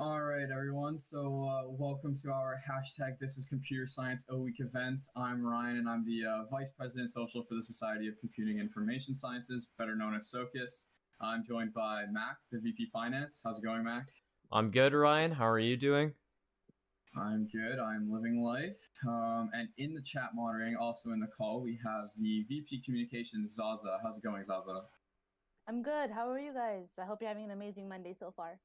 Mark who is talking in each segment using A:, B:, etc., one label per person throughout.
A: All right, everyone. Welcome to our hashtag This is Computer Science O Week event. I'm Ryan, and I'm the Vice President Social for the Society of Computing and Information Sciences, better known as SOCUS. I'm joined by Mac, the VP Finance. How's it going, Mac?
B: I'm good, Ryan. How are you doing?
A: I'm good. I'm living life. And in the chat monitoring, also in the call, we have the VP Communications, Zaza. How's it going, Zaza?
C: I'm good. How are you guys? I hope you're having an amazing Monday so far.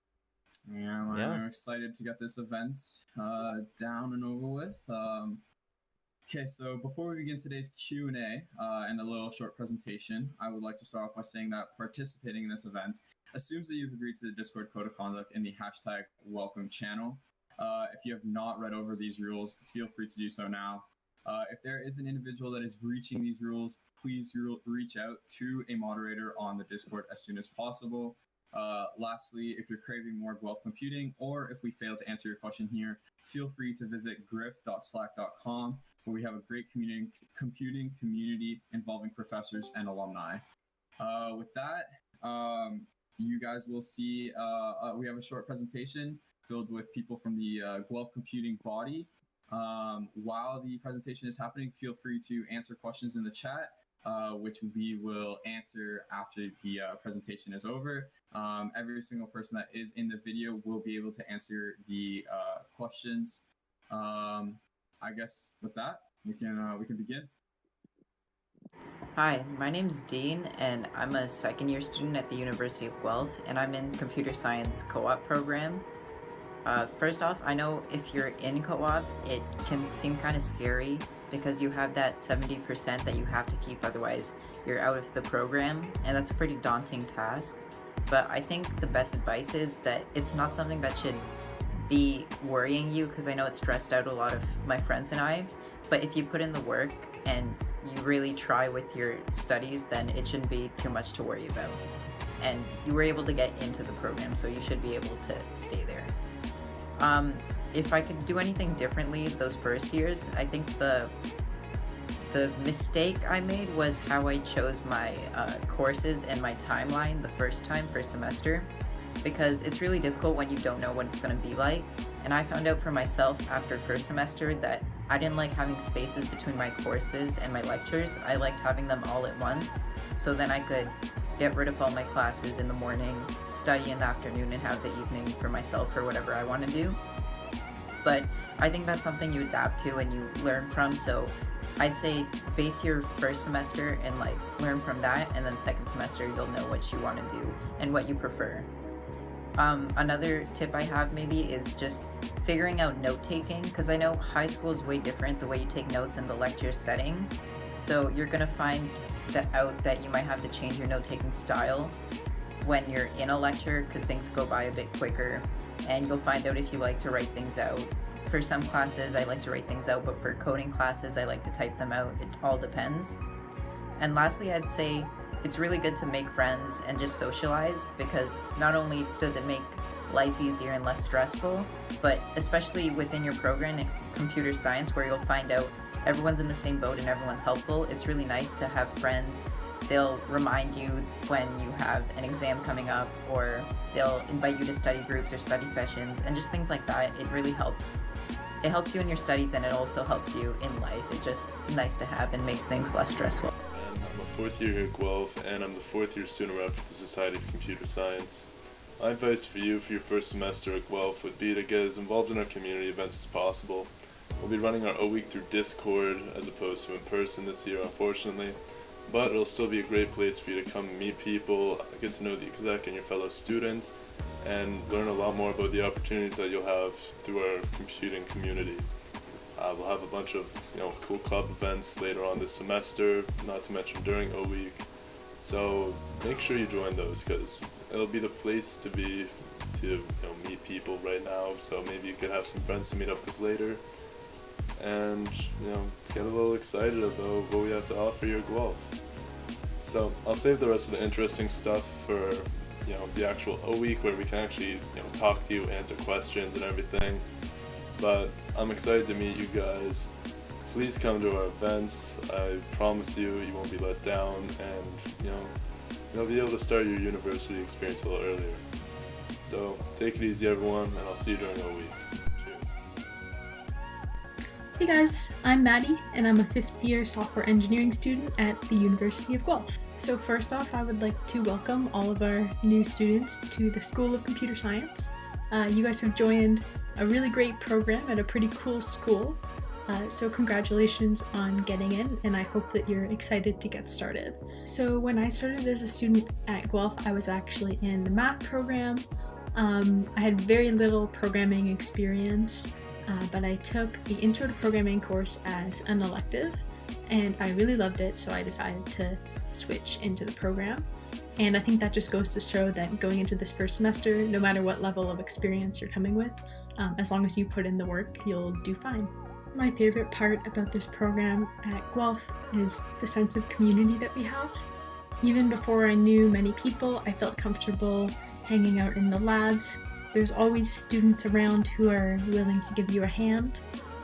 A: Yeah, I'm excited to get this event down and over with. Okay, so before we begin today's Q&A and a little short presentation, I would like to start off by saying that participating in this event assumes that you've agreed to the Discord Code of Conduct in the hashtag welcome channel. If you have not read over these rules, feel free to do so now. If there is an individual that is breaching these rules, please reach out to a moderator on the Discord as soon as possible. Lastly, if you're craving more Guelph computing, or if we fail to answer your question here, feel free to visit griff.slack.com, where we have a great computing community involving professors and alumni. With that, you guys will see we have a short presentation filled with people from the Guelph computing body. While the presentation is happening, feel free to answer questions in the chat, which we will answer after the presentation is over. Every single person that is in the video will be able to answer the questions. I guess with that, we can begin.
D: Hi, my name's Dean, and I'm a second-year student at the University of Guelph, and I'm in Computer Science Co-op program. First off, I know if you're in co-op, it can seem kind of scary because you have that 70% that you have to keep, otherwise you're out of the program, and that's a pretty daunting task. But I think the best advice is that it's not something that should be worrying you, because I know it stressed out a lot of my friends and I, but if you put in the work and you really try with your studies, then it shouldn't be too much to worry about. And you were able to get into the program, so you should be able to stay there. If I could do anything differently those first years, I think the mistake I made was how I chose my courses and my timeline the first semester, because it's really difficult when you don't know what it's going to be like. And I found out for myself after first semester that I didn't like having spaces between my courses and my lectures. I liked having them all at once, so then I could get rid of all my classes in the morning, study in the afternoon, and have the evening for myself or whatever I want to do. But I think that's something you adapt to and you learn from, so I'd say base your first semester and learn from that, and then second semester you'll know what you want to do and what you prefer. Another tip I have maybe is just figuring out note-taking, because I know high school is way different the way you take notes in the lecture setting, so you're going to find out that you might have to change your note-taking style when you're in a lecture, because things go by a bit quicker, and you'll find out if you like to write things out. For some classes I like to write things out, but for coding classes I like to type them out. It all depends. And lastly, I'd say it's really good to make friends and just socialize, because not only does it make life easier and less stressful, but especially within your program in computer science, where you'll find out everyone's in the same boat and everyone's helpful. It's really nice to have friends. They'll remind you when you have an exam coming up, or they'll invite you to study groups or study sessions, and just things like that. It really helps. It helps you in your studies, and it also helps you in life. It's just nice to have and makes things less stressful.
E: And I'm a fourth year here at Guelph, and I'm the fourth year student rep for the Society of Computer Science. My advice for you for your first semester at Guelph would be to get as involved in our community events as possible. We'll be running our O-Week through Discord as opposed to in person this year, unfortunately, but it'll still be a great place for you to come meet people, get to know the exec and your fellow students, and learn a lot more about the opportunities that you'll have through our computing community. We'll have a bunch of cool club events later on this semester, not to mention during O-Week, so make sure you join those, because it'll be the place to be to meet people right now. So maybe you could have some friends to meet up with later, and get a little excited about what we have to offer here at Guelph. So I'll save the rest of the interesting stuff for the actual O-Week, where we can actually talk to you, answer questions and everything. But I'm excited to meet you guys. Please come to our events. I promise you won't be let down, and you'll be able to start your university experience a little earlier. So take it easy everyone, and I'll see you during our week. Cheers.
F: Hey guys, I'm Maddie, and I'm a 5th year software engineering student at the University of Guelph. So first off, I would like to welcome all of our new students to the School of Computer Science. You guys have joined a really great program at a pretty cool school. So congratulations on getting in, and I hope that you're excited to get started. So when I started as a student at Guelph, I was actually in the math program. I had very little programming experience, but I took the Intro to Programming course as an elective, and I really loved it, so I decided to switch into the program. And I think that just goes to show that going into this first semester, no matter what level of experience you're coming with, as long as you put in the work, you'll do fine. My favorite part about this program at Guelph is the sense of community that we have. Even before I knew many people, I felt comfortable hanging out in the labs. There's always students around who are willing to give you a hand.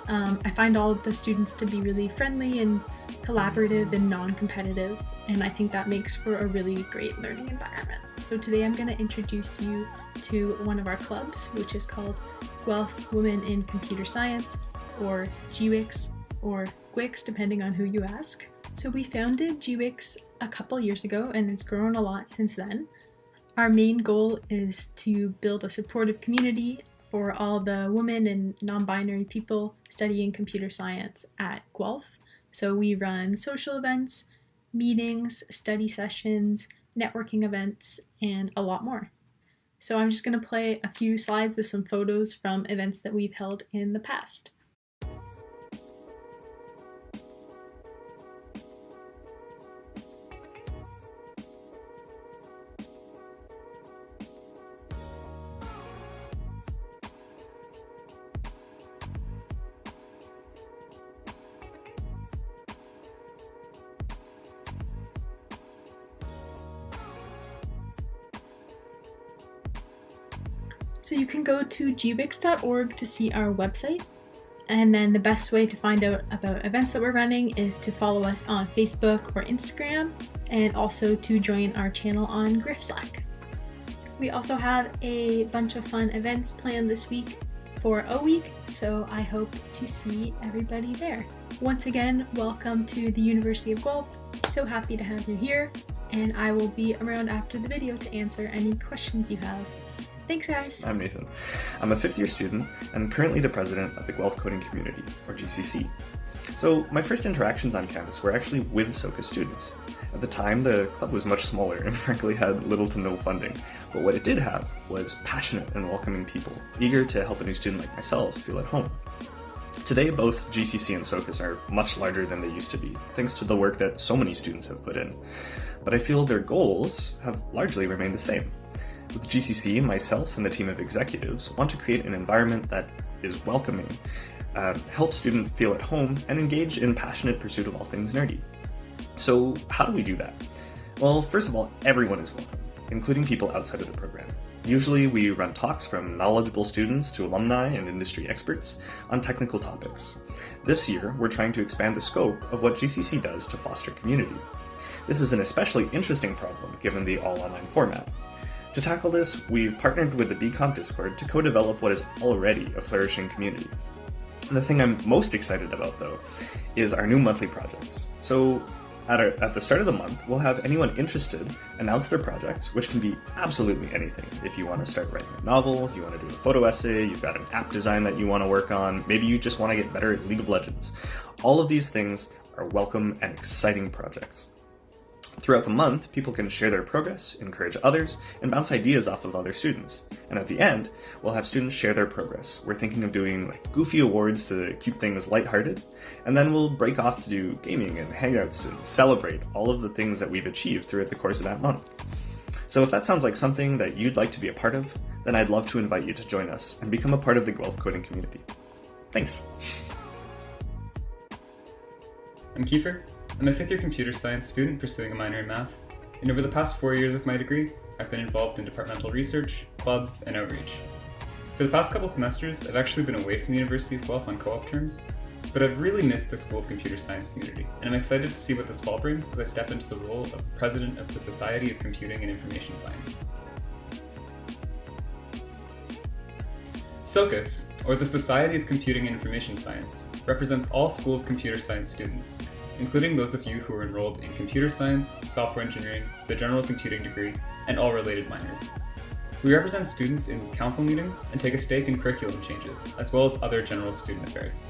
F: I find all of the students to be really friendly and collaborative and non-competitive, and I think that makes for a really great learning environment. So today I'm going to introduce you to one of our clubs, which is called Guelph Women in Computer Science, or GWIX, or GWIX depending on who you ask. So we founded GWIX a couple years ago, and it's grown a lot since then. Our main goal is to build a supportive community for all the women and non-binary people studying computer science at Guelph. So we run social events, meetings, study sessions, networking events, and a lot more. So I'm just going to play a few slides with some photos from events that we've held in the past. So you can go to gwix.org to see our website, and then the best way to find out about events that we're running is to follow us on Facebook or Instagram, and also to join our channel on GriffSlack. We also have a bunch of fun events planned this week for O Week, so I hope to see everybody there. Once again, welcome to the University of Guelph. So happy to have you here, and I will be around after the video to answer any questions you have. Thanks, guys.
G: I'm Nathan. I'm a 5th year student and currently the president of the Guelph Coding Community, or GCC. So my first interactions on campus were actually with SOCA students. At the time, the club was much smaller and frankly had little to no funding, but what it did have was passionate and welcoming people, eager to help a new student like myself feel at home. Today, both GCC and SOCAS are much larger than they used to be, thanks to the work that so many students have put in. But I feel their goals have largely remained the same. With GCC, myself and the team of executives want to create an environment that is welcoming, help students feel at home, and engage in passionate pursuit of all things nerdy. So how do we do that? Well, first of all, everyone is welcome, including people outside of the program. Usually we run talks from knowledgeable students to alumni and industry experts on technical topics. This year, we're trying to expand the scope of what GCC does to foster community. This is an especially interesting problem given the all-online format. To tackle this, we've partnered with the BComp Discord to co-develop what is already a flourishing community. And the thing I'm most excited about, though, is our new monthly projects. So at the start of the month, we'll have anyone interested announce their projects, which can be absolutely anything. If you want to start writing a novel, you want to do a photo essay, you've got an app design that you want to work on, maybe you just want to get better at League of Legends. All of these things are welcome and exciting projects. Throughout the month, people can share their progress, encourage others, and bounce ideas off of other students. And at the end, we'll have students share their progress. We're thinking of doing goofy awards to keep things lighthearted, and then we'll break off to do gaming and hangouts and celebrate all of the things that we've achieved throughout the course of that month. So if that sounds like something that you'd like to be a part of, then I'd love to invite you to join us and become a part of the Guelph Coding community. Thanks.
H: I'm Kiefer. I'm a 5th year computer science student pursuing a minor in math, and over the past 4 years of my degree, I've been involved in departmental research, clubs, and outreach. For the past couple semesters, I've actually been away from the University of Guelph on co-op terms, but I've really missed the School of Computer Science community, and I'm excited to see what this fall brings as I step into the role of President of the Society of Computing and Information Science. SOCUS, or the Society of Computing and Information Science, represents all School of Computer Science students, including those of you who are enrolled in computer science, software engineering, the general computing degree, and all related minors. We represent students in council meetings and take a stake in curriculum changes, as well as other general student affairs.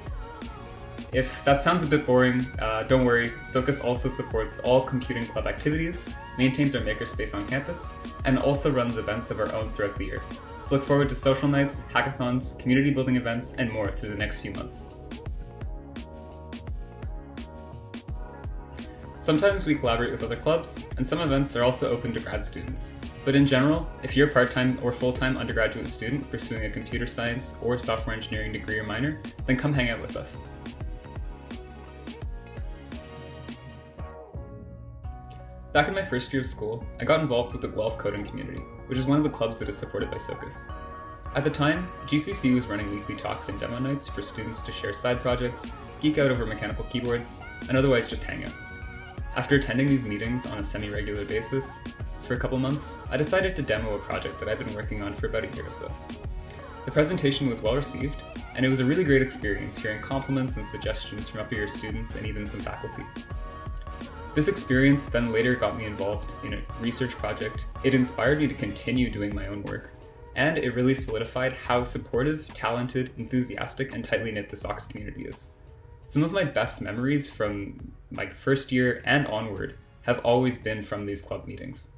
H: If that sounds a bit boring, don't worry, SOCUS also supports all computing club activities, maintains our makerspace on campus, and also runs events of our own throughout the year. So look forward to social nights, hackathons, community building events, and more through the next few months. Sometimes we collaborate with other clubs, and some events are also open to grad students. But in general, if you're a part-time or full-time undergraduate student pursuing a computer science or software engineering degree or minor, then come hang out with us. Back in my first year of school, I got involved with the Guelph coding community, which is one of the clubs that is supported by SOCUS. At the time, GCC was running weekly talks and demo nights for students to share side projects, geek out over mechanical keyboards, and otherwise just hang out. After attending these meetings on a semi-regular basis for a couple months, I decided to demo a project that I've been working on for about a year or so. The presentation was well received, and it was a really great experience hearing compliments and suggestions from upper year students and even some faculty. This experience then later got me involved in a research project. It inspired me to continue doing my own work, and it really solidified how supportive, talented, enthusiastic, and tightly knit the SOCS community is. Some of my best memories from my first year and onward have always been from these club meetings.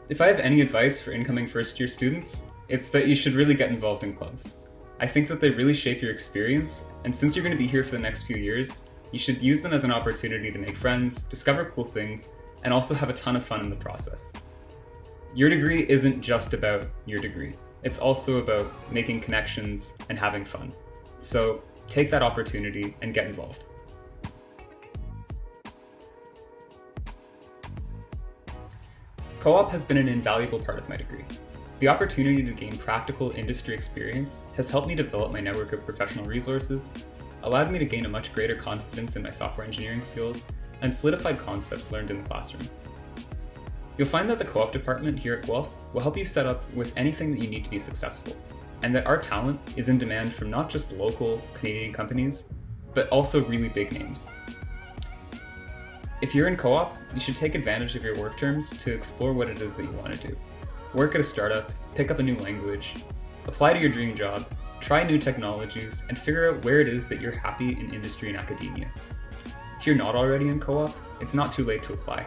H: If I have any advice for incoming first year students, it's that you should really get involved in clubs. I think that they really shape your experience, and since you're going to be here for the next few years, you should use them as an opportunity to make friends, discover cool things, and also have a ton of fun in the process. Your degree isn't just about your degree. It's also about making connections and having fun. So take that opportunity and get involved. Co-op has been an invaluable part of my degree. The opportunity to gain practical industry experience has helped me develop my network of professional resources, allowed me to gain a much greater confidence in my software engineering skills, and solidified concepts learned in the classroom. You'll find that the co-op department here at Guelph will help you set up with anything that you need to be successful, and that our talent is in demand from not just local Canadian companies, but also really big names. If you're in co-op, you should take advantage of your work terms to explore what it is that you want to do. Work at a startup, pick up a new language, apply to your dream job, try new technologies, and figure out where it is that you're happy in industry and academia. If you're not already in co-op, it's not too late to apply.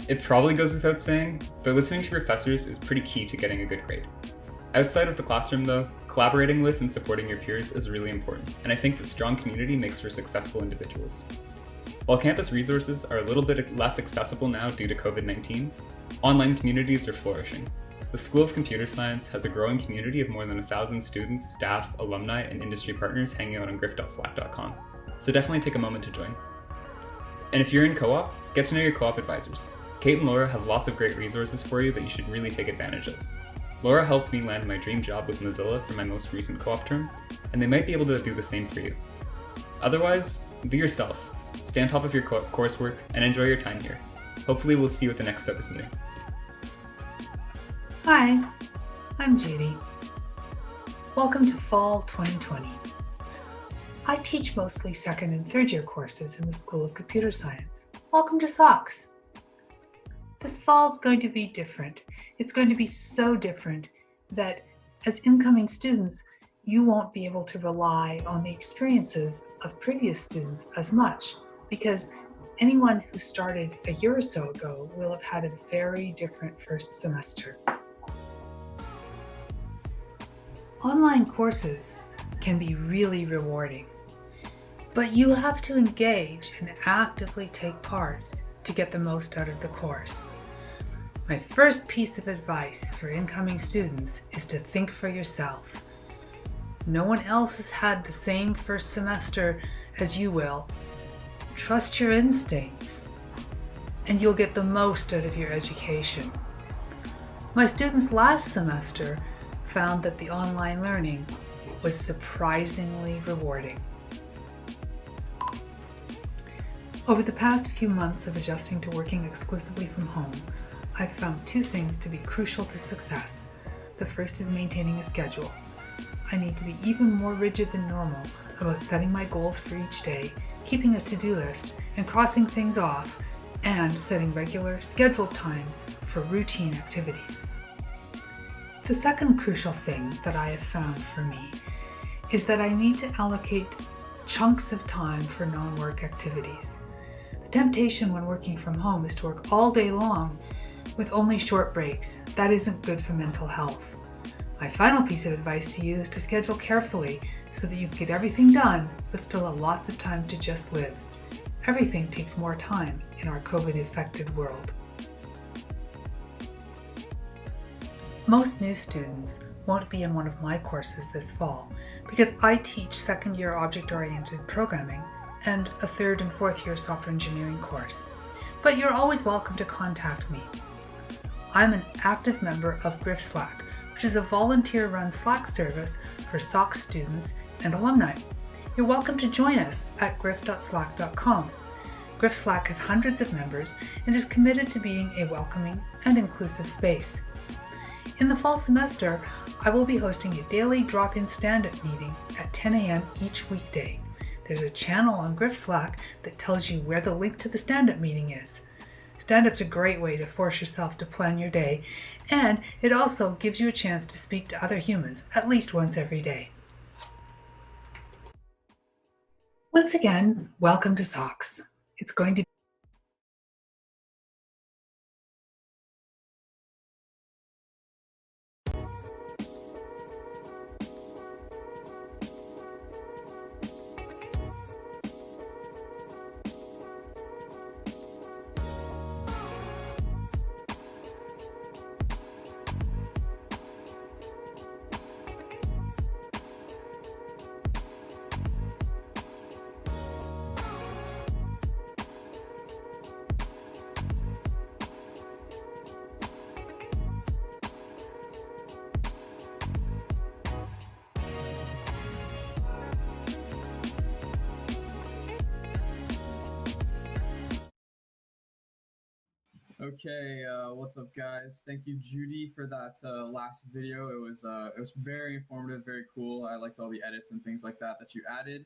H: It probably goes without saying, but listening to professors is pretty key to getting a good grade. Outside of the classroom though, collaborating with and supporting your peers is really important, and I think that strong community makes for successful individuals. While campus resources are a little bit less accessible now due to COVID-19, online communities are flourishing. The School of Computer Science has a growing community of more than 1,000 students, staff, alumni, and industry partners hanging out on griff.slack.com, so definitely take a moment to join. And if you're in co-op, get to know your co-op advisors. Kate and Laura have lots of great resources for you that you should really take advantage of. Laura helped me land my dream job with Mozilla for my most recent co-op term, and they might be able to do the same for you. Otherwise, be yourself. Stay on top of your coursework and enjoy your time here. Hopefully we'll see you at the next SOCUS meeting.
I: Hi, I'm Judy. Welcome to Fall 2020. I teach mostly second and third year courses in the School of Computer Science. Welcome to SOCS. This fall is going to be different. It's going to be so different that as incoming students, you won't be able to rely on the experiences of previous students as much, because anyone who started a year or so ago will have had a very different first semester. Online courses can be really rewarding, but you have to engage and actively take part to get the most out of the course. My first piece of advice for incoming students is to think for yourself. No one else has had the same first semester as you will. Trust your instincts, and you'll get the most out of your education. My students last semester found that the online learning was surprisingly rewarding. Over the past few months of adjusting to working exclusively from home, I've found two things to be crucial to success. The first is maintaining a schedule. I need to be even more rigid than normal about setting my goals for each day, keeping a to-do list, and crossing things off, and setting regular, scheduled times for routine activities. The second crucial thing that I have found for me is that I need to allocate chunks of time for non-work activities. The temptation when working from home is to work all day long with only short breaks. That isn't good for mental health. My final piece of advice to you is to schedule carefully so that you can get everything done, but still have lots of time to just live. Everything takes more time in our COVID-affected world. Most new students won't be in one of my courses this fall because I teach second-year object-oriented programming and a third and fourth-year software engineering course. But you're always welcome to contact me. I'm an active member of Griff Slack, which is a volunteer-run Slack service for SOC students and alumni. You're welcome to join us at griff.slack.com. Griff Slack has hundreds of members and is committed to being a welcoming and inclusive space. In the fall semester, I will be hosting a daily drop-in stand-up meeting at 10 a.m. each weekday. There's a channel on Griff Slack that tells you where the link to the stand-up meeting is. Stand-up's a great way to force yourself to plan your day, and it also gives you a chance to speak to other humans at least once every day. Once again, welcome to SOCS. It's going to
A: Okay, what's up, guys? Thank you, Judy, for that last video. It was very informative, very cool. I liked all the edits and things like that you added.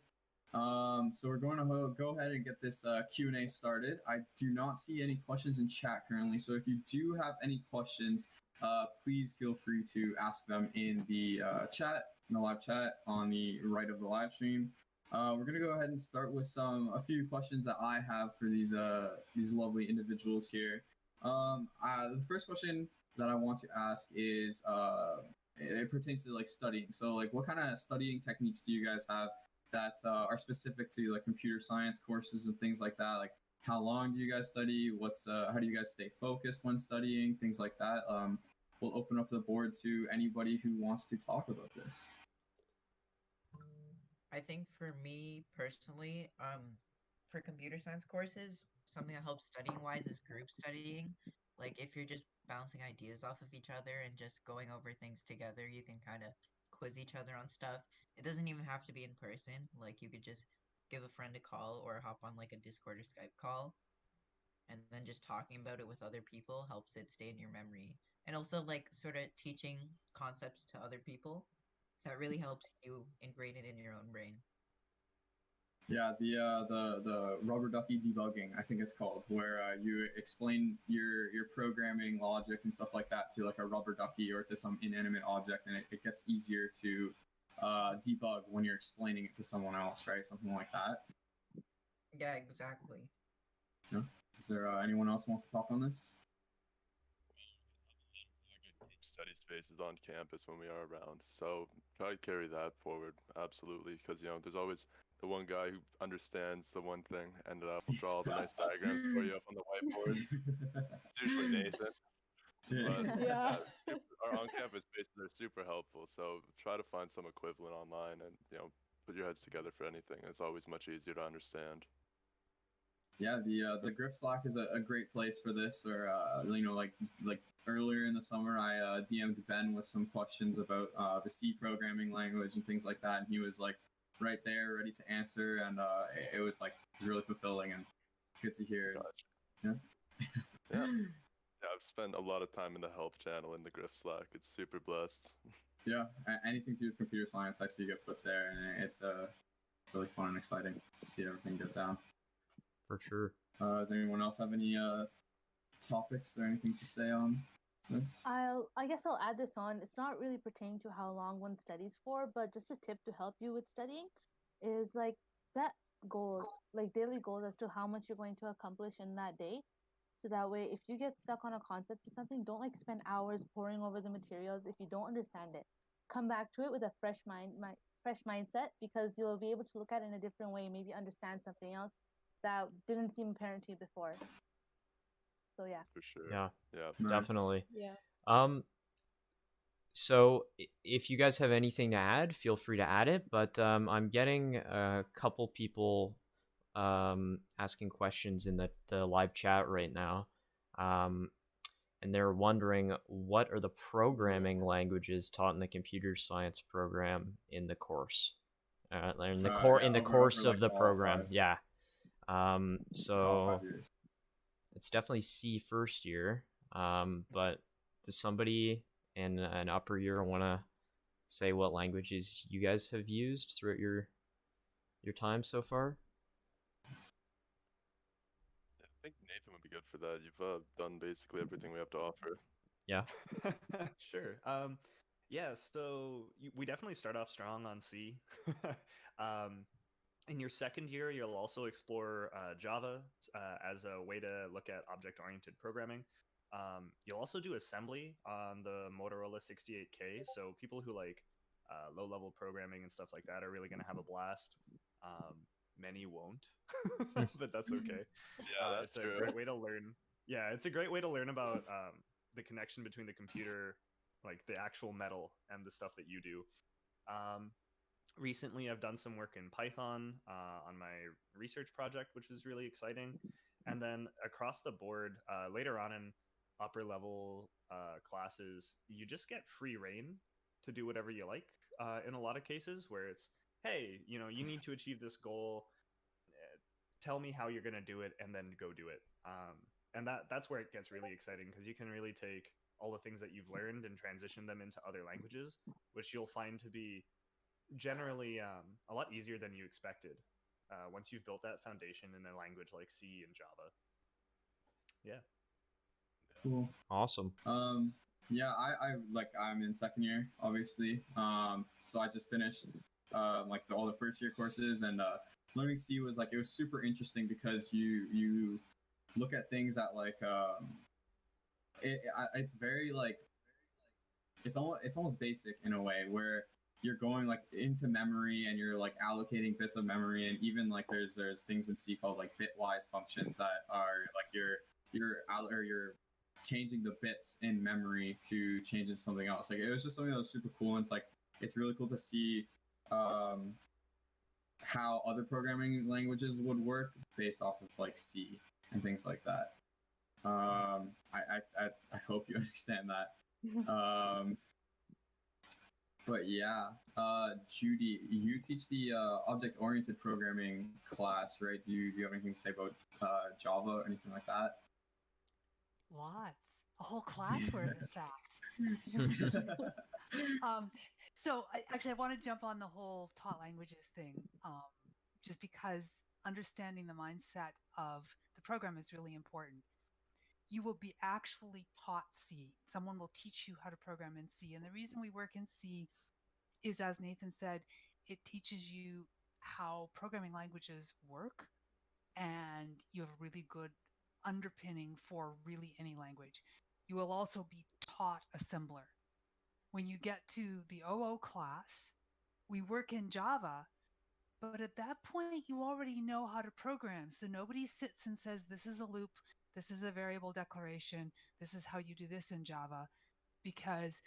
A: So we're going to go ahead and get this Q&A started. I do not see any questions in chat currently, so if you do have any questions, please feel free to ask them in the chat, in the live chat on the right of the live stream. We're gonna go ahead and start with a few questions that I have for these lovely individuals here. The first question that I want to ask is it pertains to like studying. So like, what kind of studying techniques do you guys have that are specific to like computer science courses and things like that? Like, how long do you guys study? How do you guys stay focused when studying? Things like that. We'll open up the board to anybody who wants to talk about this.
D: I think for me personally, for computer science courses, something that helps studying wise is group studying. Like if you're just bouncing ideas off of each other and just going over things together, you can kind of quiz each other on stuff. It doesn't even have to be in person. Like you could just give a friend a call or hop on like a Discord or Skype call, and then just talking about it with other people helps it stay in your memory. And also like sort of teaching concepts to other people, that really helps you ingrain it in your own brain.
A: Yeah, the rubber ducky debugging, I think it's called, where you explain your programming logic and stuff like that to like a rubber ducky or to some inanimate object, and it gets easier to debug when you're explaining it to someone else, right? Something like that.
D: Yeah, exactly.
A: Yeah. Is there anyone else who wants to talk on this?
E: Study spaces on campus when we are around, so try to carry that forward, absolutely, because you know there's always the one guy who understands the one thing and will draw the nice diagram for you up on the whiteboards. It's usually Nathan. But
C: Yeah.
E: our on-campus spaces are super helpful, so try to find some equivalent online and put your heads together for anything. It's always much easier to understand.
A: Yeah, the Griff Slack is a great place for this, or like earlier in the summer, I DM'd Ben with some questions about the C programming language and things like that, and he was like right there, ready to answer, and it was really fulfilling, and good to hear.
E: Gotcha.
A: Yeah.
E: Yeah. Yeah, I've spent a lot of time in the help channel in the Griff Slack. It's super blessed.
A: Yeah, anything to do with computer science, I see get put there, and it's really fun and exciting to see everything get down.
B: For sure.
A: Does anyone else have any topics or anything to say on this?
C: I guess I'll add this on. It's not really pertaining to how long one studies for, but just a tip to help you with studying is like set goals, like daily goals as to how much you're going to accomplish in that day. So that way, if you get stuck on a concept or something, don't like spend hours poring over the materials if you don't understand it. Come back to it with a fresh fresh mindset, because you'll be able to look at it in a different way, maybe understand something else that didn't seem apparent to you before. So yeah.
E: For sure.
B: Yeah.
E: Yeah.
A: Nice.
B: Definitely.
F: Yeah.
B: So if you guys have anything to add, feel free to add it. But I'm getting a couple people asking questions in the live chat right now. And they're wondering, what are the programming languages taught in the computer science program in the course? In the course of the program. Yeah. So it's definitely C first year. But does somebody in an upper year want to say what languages you guys have used throughout your time so far?
E: I think Nathan would be good for that. You've done basically everything we have to offer.
B: Yeah.
J: Sure. Yeah, so we definitely start off strong on C. In your second year, you'll also explore Java as a way to look at object-oriented programming. You'll also do assembly on the Motorola 68K, so people who like low-level programming and stuff like that are really going to have a blast. Many won't, but that's okay.
E: Yeah, that's
J: it's
E: true.
J: A great way to learn. Yeah, it's a great way to learn about the connection between the computer, like the actual metal, and the stuff that you do. Recently, I've done some work in Python on my research project, which is really exciting. And then across the board, later on in upper level classes, you just get free reign to do whatever you like in a lot of cases, where it's, hey, you need to achieve this goal. Tell me how you're going to do it, and then go do it. And that's where it gets really exciting, because you can really take all the things that you've learned and transition them into other languages, which you'll find to be generally a lot easier than you expected once you've built that foundation in a language like C and Java. Yeah.
A: Cool.
B: Awesome.
A: Yeah, I'm in second year, obviously. So I just finished all the first year courses, and learning C was it was super interesting, because you look at things at it's very it's almost basic in a way, where you're going into memory, and you're allocating bits of memory, and even there's things in C called bitwise functions that are you're changing the bits in memory to change into something else. It was just something that was super cool, and it's really cool to see how other programming languages would work based off of C and things like that. I hope you understand that. But yeah, Judy, you teach the object-oriented programming class, right? Do you have anything to say about Java or anything like that?
I: Lots. A whole class worth, in fact. So I want to jump on the whole taught languages thing, just because understanding the mindset of the program is really important. You will be actually taught C. Someone will teach you how to program in C. And the reason we work in C is, as Nathan said, it teaches you how programming languages work, and you have a really good underpinning for really any language. You will also be taught assembler. When you get to the OO class, we work in Java, but at that point you already know how to program. So nobody sits and says, this is a loop, this is a variable declaration, this is how you do this in Java, because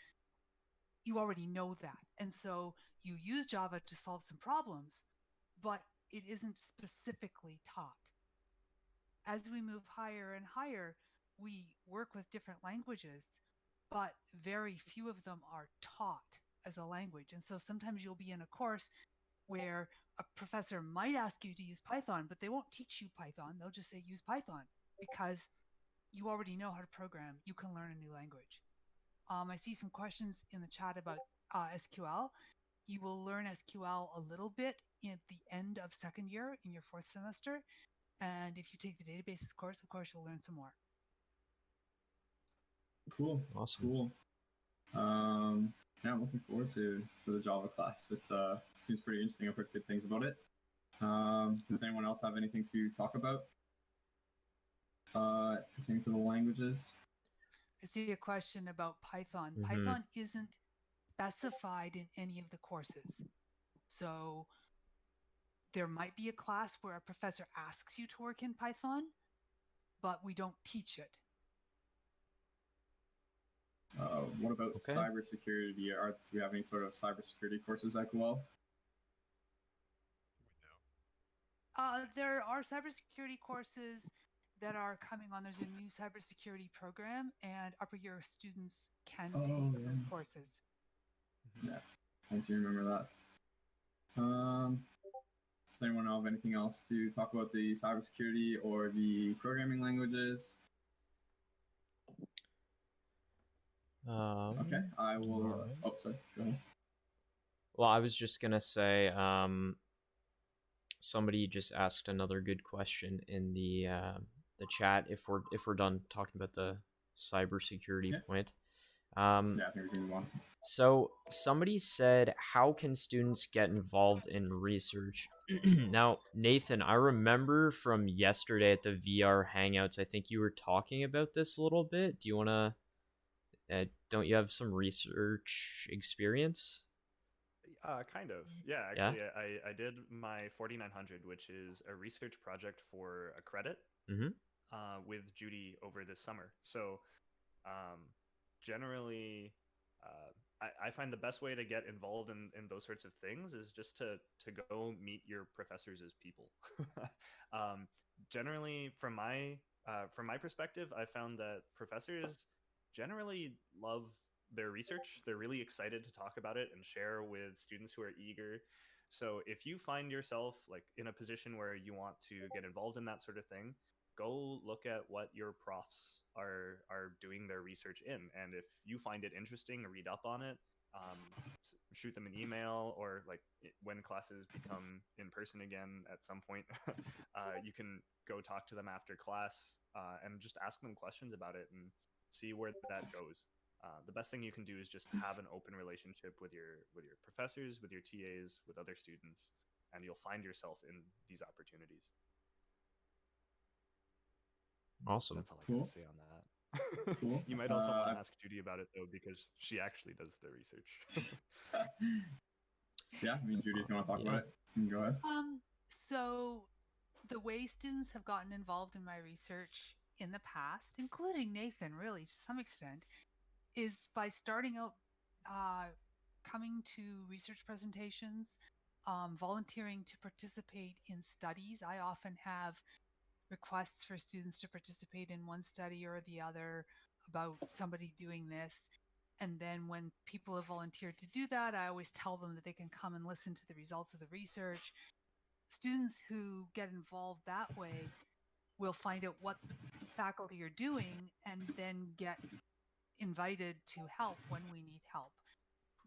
I: you already know that. And so you use Java to solve some problems, but it isn't specifically taught. As we move higher and higher, we work with different languages, but very few of them are taught as a language. And so sometimes you'll be in a course where a professor might ask you to use Python, but they won't teach you Python. They'll just say use Python because you already know how to program. You can learn a new language. I see some questions in the chat about SQL. You will learn SQL a little bit at the end of second year in your fourth semester. And if you take the databases course, of course, you'll learn some more.
A: Cool.
B: Awesome.
A: Cool. Yeah, I'm looking forward to the Java class. It's seems pretty interesting. I've heard good things about it. Does anyone else have anything to talk about pertaining to the languages?
I: I see a question about Python.
B: Mhm.
I: Python isn't specified in any of the courses. So there might be a class where a professor asks you to work in Python, but we don't teach it.
A: What about cybersecurity? Do we have any sort of cybersecurity courses at Guelph?
I: There are cybersecurity courses that are coming on. There's a new cybersecurity program, and upper year students can take those courses.
A: Yeah, I do remember that. Does anyone have anything else to talk about the cybersecurity or the programming languages? Okay, I will. Oh, sorry. Go ahead.
B: Well, I was just gonna say, somebody just asked another good question in the chat. If we're done talking about the cybersecurity point,
A: yeah, I think we can move on.
B: So somebody said, "How can students get involved in research?" Now, Nathan, I remember from yesterday at the VR Hangouts, I think you were talking about this a little bit. Do you wanna? Don't you have some research experience?
J: Kind of. Yeah, actually, I did my 4900, which is a research project for a credit with Judy over this summer. So generally, I find the best way to get involved in those sorts of things is just to go meet your professors as people. Generally, from my perspective, I found that professors generally love their research. They're really excited to talk about it and share with students who are eager. So if you find yourself like in a position where you want to get involved in that sort of thing, go look at what your profs are doing their research in. And if you find it interesting, read up on it, shoot them an email, or like when classes become in person again at some point, you can go talk to them after class and just ask them questions about it and see where that goes. The best thing you can do is just have an open relationship with your professors, with your TAs, with other students, and you'll find yourself in these opportunities.
B: Awesome.
J: That's all I can say on that.
A: Cool.
J: You might also want to ask Judy about it though, because she actually does the research.
A: Yeah, I mean, Judy, if you want to talk about it, you can go ahead.
I: So the way students have gotten involved in my research in the past, including Nathan, really to some extent, is by starting out coming to research presentations, volunteering to participate in studies. I often have requests for students to participate in one study or the other about somebody doing this. And then when people have volunteered to do that, I always tell them that they can come and listen to the results of the research. Students who get involved that way will find out what faculty are doing and then get invited to help when we need help.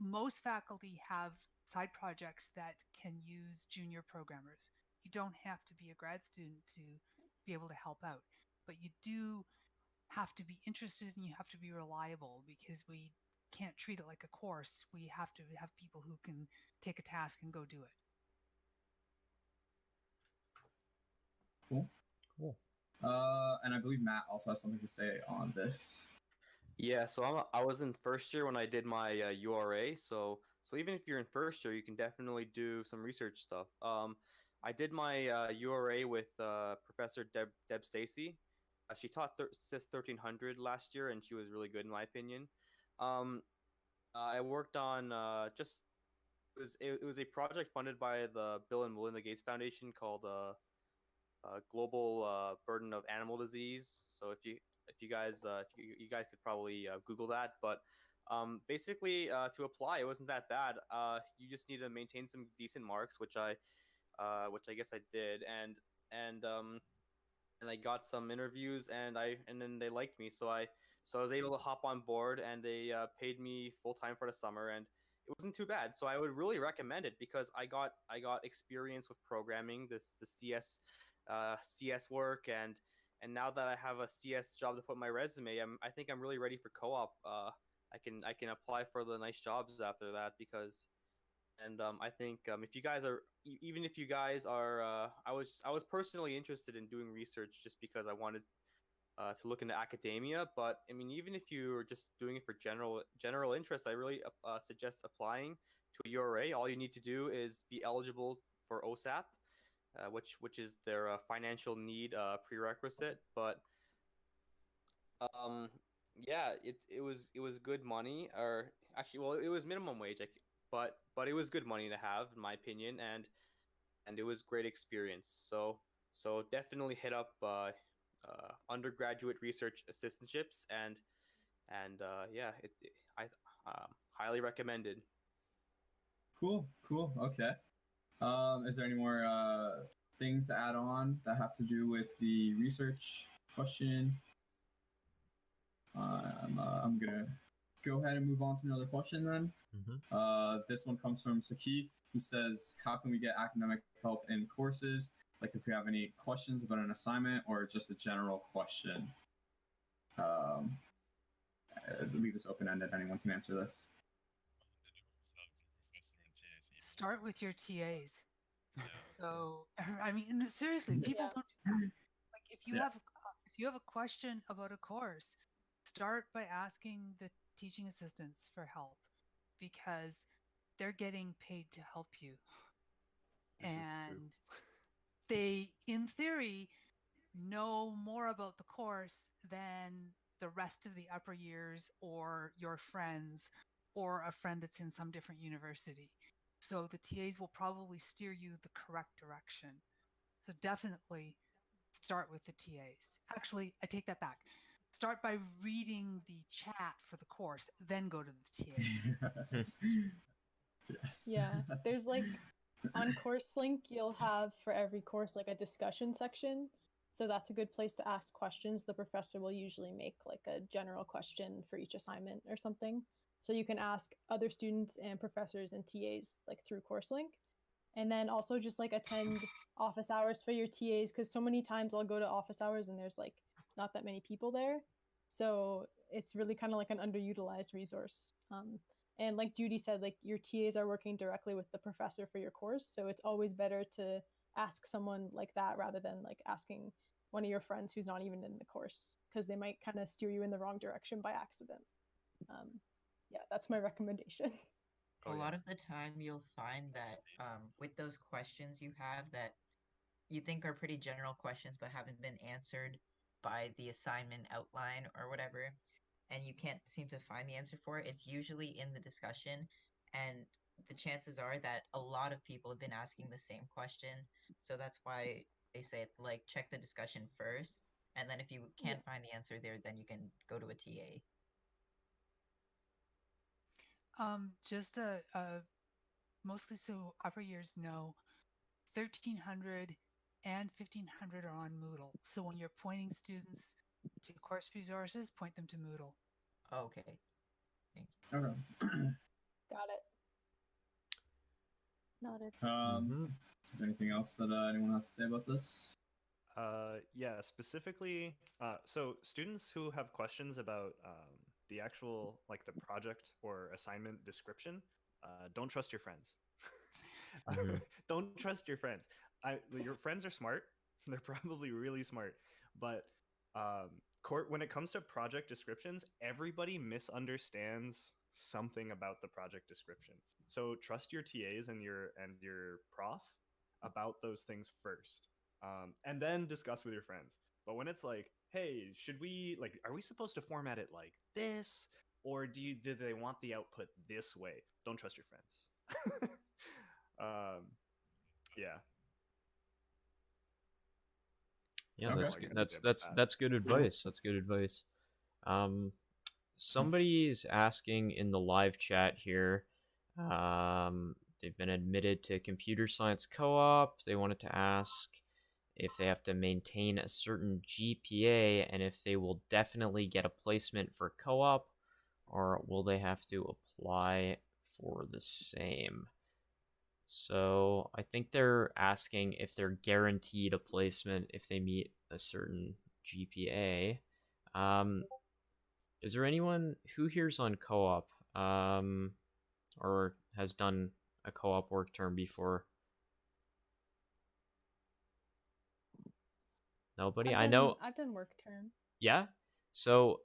I: Most faculty have side projects that can use junior programmers. You don't have to be a grad student to be able to help out, but you do have to be interested and you have to be reliable, because we can't treat it like a course. We have to have people who can take a task and go do it.
A: Cool. And I believe Matt also has something to say on this.
K: Yeah, so I was in first year when I did my URA. So even if you're in first year, you can definitely do some research stuff. I did my URA with Professor Deb Stacy. She taught SIS 1300 last year, and she was really good in my opinion. I worked on it was a project funded by the Bill and Melinda Gates Foundation called Global Burden of Animal Disease. So if you guys could probably Google that, but Basically, to apply, it wasn't that bad. You just need to maintain some decent marks, which I guess I did, and I got some interviews, and then they liked me, so I was able to hop on board, and they paid me full time for the summer, and it wasn't too bad. So I would really recommend it because I got experience with programming, the CS work, and now that I have a CS job to put in my resume, I think I'm really ready for co-op. I can apply for the nice jobs after that because. And I think if you guys are, even if you guys are, I was personally interested in doing research just because I wanted to look into academia. But I mean, even if you're just doing it for general interest, I really suggest applying to a URA. All you need to do is be eligible for OSAP, which is their financial need prerequisite. But um, yeah, it was good money, or actually, well, it was minimum wage. But it was good money to have, in my opinion, and it was great experience. So definitely hit up undergraduate research assistantships, and yeah, I highly recommended.
A: Cool. Okay. Is there any more things to add on that have to do with the research question? I'm gonna go ahead and move on to another question then. This one comes from Sakif. He says, how can we get academic help in courses? Like if you have any questions about an assignment or just a general question. Leave this open-ended. Anyone can answer this.
I: Start with your TAs. So, I mean, seriously, people don't do that. Like if you have a question about a course, start by asking the teaching assistants for help because they're getting paid to help you. And they, in theory, know more about the course than the rest of the upper years or your friends or a friend that's in some different university. So the TAs will probably steer you the correct direction. So definitely start with the TAs. Actually, I take that back. Start by reading the chat for the course, then go to the TAs.
A: Yes.
L: Yeah, there's like on CourseLink, you'll have for every course like a discussion section. So that's a good place to ask questions. The professor will usually make like a general question for each assignment or something. So you can ask other students and professors and TAs like through CourseLink. And then also just like attend office hours for your TAs because so many times I'll go to office hours and there's like not that many people there. So it's really kind of like an underutilized resource. And like Judy said, like your TAs are working directly with the professor for your course. So it's always better to ask someone like that rather than like asking one of your friends who's not even in the course because they might kind of steer you in the wrong direction by accident. Yeah, that's my recommendation.
D: A lot of the time you'll find that with those questions you have that you think are pretty general questions but haven't been answered by the assignment outline or whatever, and you can't seem to find the answer for it, it's usually in the discussion, and the chances are that a lot of people have been asking the same question. So that's why they say like check the discussion first, and then if you can't find the answer there, then you can go to a TA.
I: Just mostly so upper years know 1300 and 1500 are on Moodle. So when you're pointing students to course resources, point them to Moodle.
D: Okay. Thank
A: you. Okay.
L: Got it. Noted.
A: Is there anything else that anyone has to say about this?
J: Yeah, specifically, so students who have questions about the actual, like the project or assignment description, don't trust your friends. Don't trust your friends. Your friends are smart. They're probably really smart. But when it comes to project descriptions, everybody misunderstands something about the project description. So trust your TAs and your prof about those things first. And then discuss with your friends. But when it's like, hey, are we supposed to format it like this? Or do they want the output this way? Don't trust your friends. Yeah.
B: Yeah, that's good. That's good advice. That's good advice. somebody is asking in the live chat here. They've been admitted to computer science co-op. They wanted to ask if they have to maintain a certain GPA and if they will definitely get a placement for co-op, or will they have to apply for the same? So I think they're asking if they're guaranteed a placement if they meet a certain GPA. Is there anyone who here's on co-op or has done a co-op work term before? Nobody? I know.
L: I've done work term.
B: Yeah. So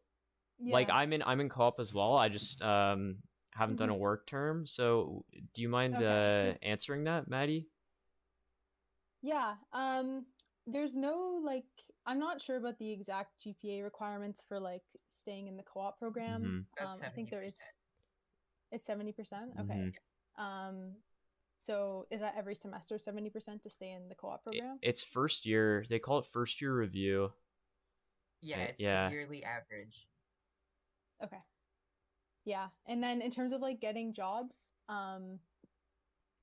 B: like
L: Yeah.
B: I'm in co-op as well. I just haven't done a work term. So do you mind
L: Okay.
B: answering that, Maddie?
L: Yeah. There's no like I'm not sure about the exact GPA requirements for like staying in the co-op program.
D: That's
L: I think there is
D: 70%.
L: it's 70%. Okay. So is that every semester 70% to stay in the co-op program?
B: It's first year. They call it first year review.
D: Yeah, it's
B: yeah.
D: the yearly average.
L: Okay. Yeah. And then in terms of like getting jobs,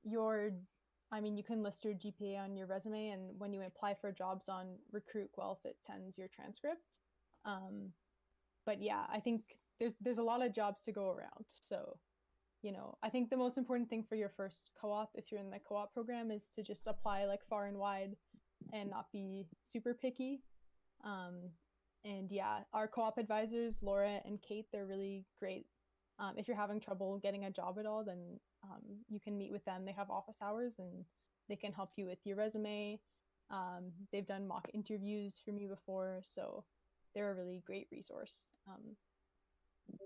L: you can list your GPA on your resume, and when you apply for jobs on Recruit Guelph, it sends your transcript. But yeah, I think there's a lot of jobs to go around. So, I think the most important thing for your first co-op, if you're in the co-op program, is to just apply like far and wide and not be super picky. And yeah, our co-op advisors, Laura and Kate, they're really great. If you're having trouble getting a job at all, then you can meet with them. They have office hours and they can help you with your resume. They've done mock interviews for me before, so they're a really great resource.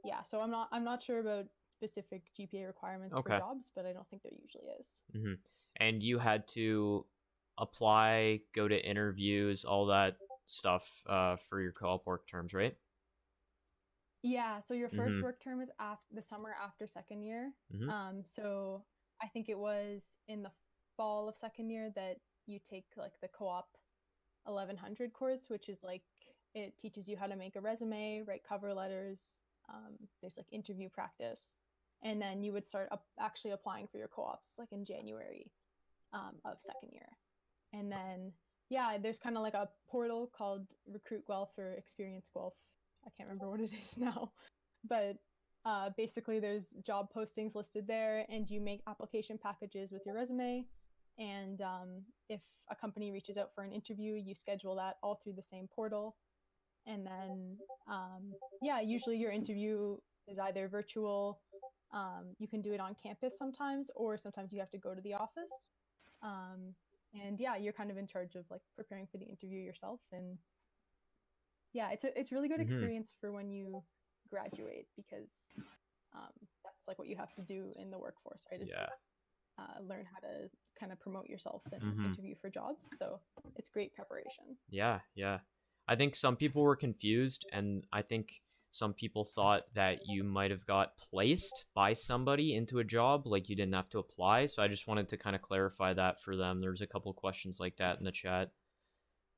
L: Yeah, so I'm not sure about specific GPA requirements for jobs, but I don't think there usually is.
B: And you had to apply, go to interviews, all that stuff for your co-op work terms, right?
L: Yeah, so your first work term is the summer after second year. So I think it was in the fall of second year that you take like the co-op 1100 course, which is like it teaches you how to make a resume, write cover letters. There's like interview practice, and then you would start actually applying for your co-ops like in January of second year. And then yeah, there's kind of like a portal called Recruit Guelph or Experience Guelph. I can't remember what it is now, but basically there's job postings listed there, and you make application packages with your resume. And if a company reaches out for an interview, you schedule that all through the same portal. And then, yeah, usually your interview is either virtual. You can do it on campus sometimes, or sometimes you have to go to the office. And yeah, you're kind of in charge of like preparing for the interview yourself. And yeah, it's really good experience for when you graduate, because that's like what you have to do in the workforce, right? Is learn how to kind of promote yourself and interview for jobs. So it's great preparation.
B: Yeah. I think some people were confused, and I think some people thought that you might have got placed by somebody into a job, like you didn't have to apply. So I just wanted to kind of clarify that for them. There's a couple questions like that in the chat.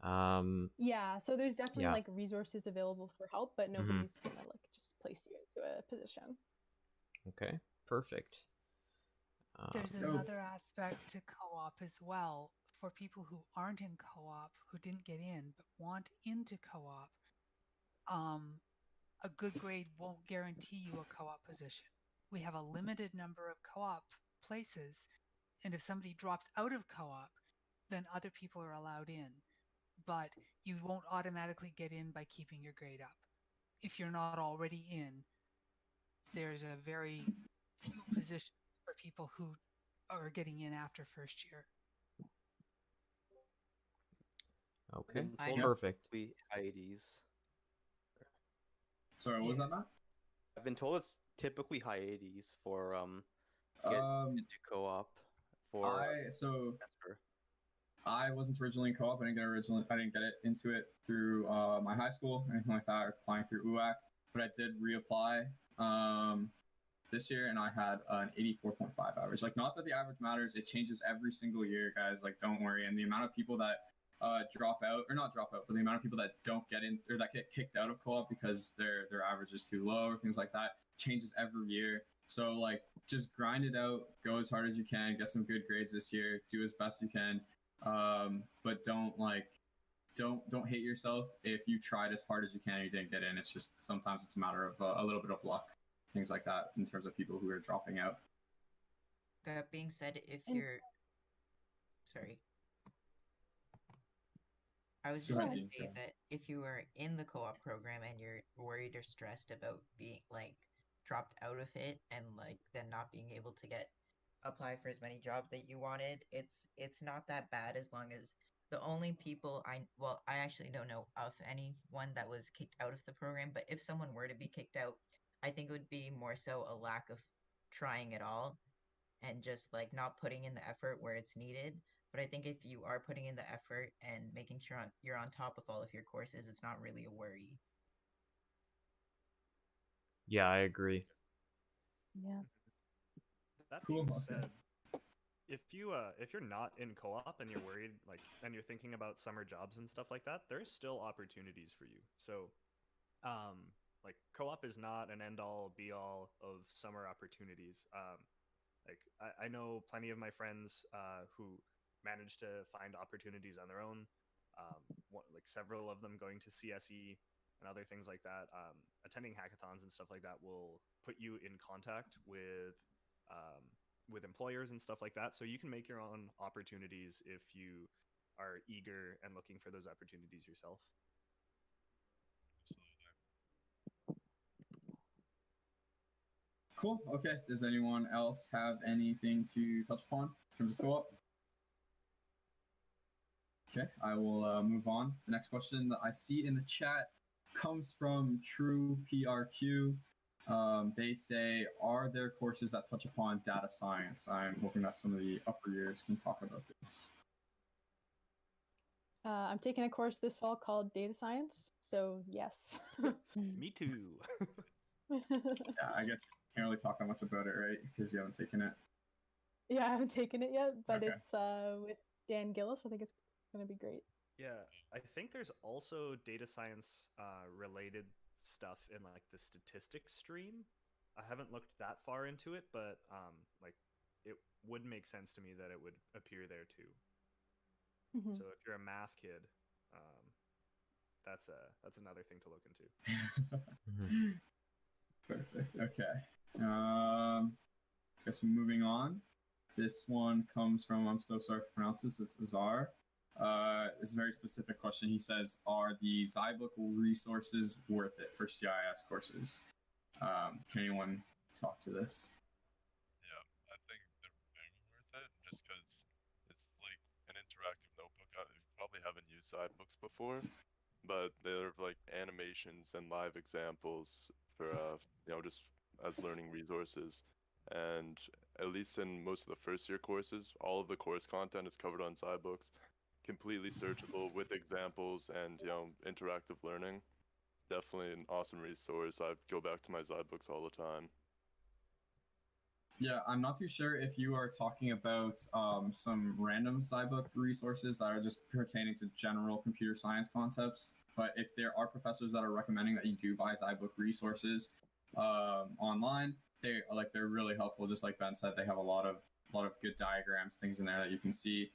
L: Yeah, so there's definitely like resources available for help, but nobody's gonna like just place you into a position.
B: Okay, perfect.
I: There's another aspect to co-op as well. For people who aren't in co-op, who didn't get in but want into co-op, a good grade won't guarantee you a co-op position. We have a limited number of co-op places, and if somebody drops out of co-op, then other people are allowed in. But you won't automatically get in by keeping your grade up. If you're not already in, there's a very few positions for people who are getting in after first year.
B: Okay, perfect.
K: High 80s.
A: Sorry, what was that, Matt?
K: I've been told it's typically high 80s for to get into co-op.
A: I wasn't originally in co-op. I didn't get it into it through my high school or anything like that, or applying through UAC. But I did reapply this year, and I had an 84.5 average. Like, not that the average matters. It changes every single year, guys. Like, don't worry. And the amount of people that drop out, or not drop out, but the amount of people that don't get in or that get kicked out of co-op because their average is too low or things like that changes every year. So like just grind it out, go as hard as you can, get some good grades this year, do as best you can, but don't hate yourself if you tried as hard as you can and you didn't get in. It's just sometimes it's a matter of a little bit of luck, things like that in terms of people who are dropping out.
D: That being said, if you're sorry. I was just going to say that if you are in the co-op program and you're worried or stressed about being like dropped out of it and like then not being able to apply for as many jobs that you wanted, it's not that bad as long as the only people I actually don't know of anyone that was kicked out of the program, but if someone were to be kicked out, I think it would be more so a lack of trying at all and just like not putting in the effort where it's needed. But I think if you are putting in the effort and making sure you're on top of all of your courses, it's not really a worry.
B: Yeah, I agree.
C: Yeah.
J: That being said, if you're not in co-op and you're worried, like, and you're thinking about summer jobs and stuff like that, there's still opportunities for you. So, like, co-op is not an end-all, be-all of summer opportunities. Like, I know plenty of my friends who managed to find opportunities on their own. Like several of them going to CSE and other things like that. Attending hackathons and stuff like that will put you in contact with employers and stuff like that. So you can make your own opportunities if you are eager and looking for those opportunities yourself.
A: Cool. Okay. Does anyone else have anything to touch upon in terms of co-op? Okay, I will move on. The next question that I see in the chat comes from True PRQ. They say, are there courses that touch upon data science? I'm hoping that some of the upper years can talk about this.
L: I'm taking a course this fall called data science, so yes.
J: Me too.
A: Yeah, I guess you can't really talk that much about it, right? Because you haven't taken it.
L: Yeah, I haven't taken it yet, but
A: Okay.
L: it's with Dan Gillis. I think it's going to be great.
J: Yeah, I think there's also data science related stuff in like the statistics stream. I haven't looked that far into it, but like it would make sense to me that it would appear there too.
L: Mm-hmm.
J: So if you're a math kid, that's another thing to look into.
A: Perfect. Okay. Guess we're moving on. This one comes from, I'm so sorry for pronouncing this, it's Azar. It's a very specific question. He says, are the Zybook resources worth it for CIS courses? Can anyone talk to this?
E: Yeah, I think they're very worth it just because it's like an interactive notebook. You probably haven't used Zybooks before, but they're like animations and live examples for, just as learning resources. And at least in most of the first year courses, all of the course content is covered on Zybooks. Completely searchable with examples and interactive learning. Definitely an awesome resource. I go back to my Zybooks all the time.
A: Yeah, I'm not too sure if you are talking about some random Zybook resources that are just pertaining to general computer science concepts. But if there are professors that are recommending that you do buy Zybook resources online, they're really helpful. Just like Ben said, they have a lot of good diagrams, things in there that you can see.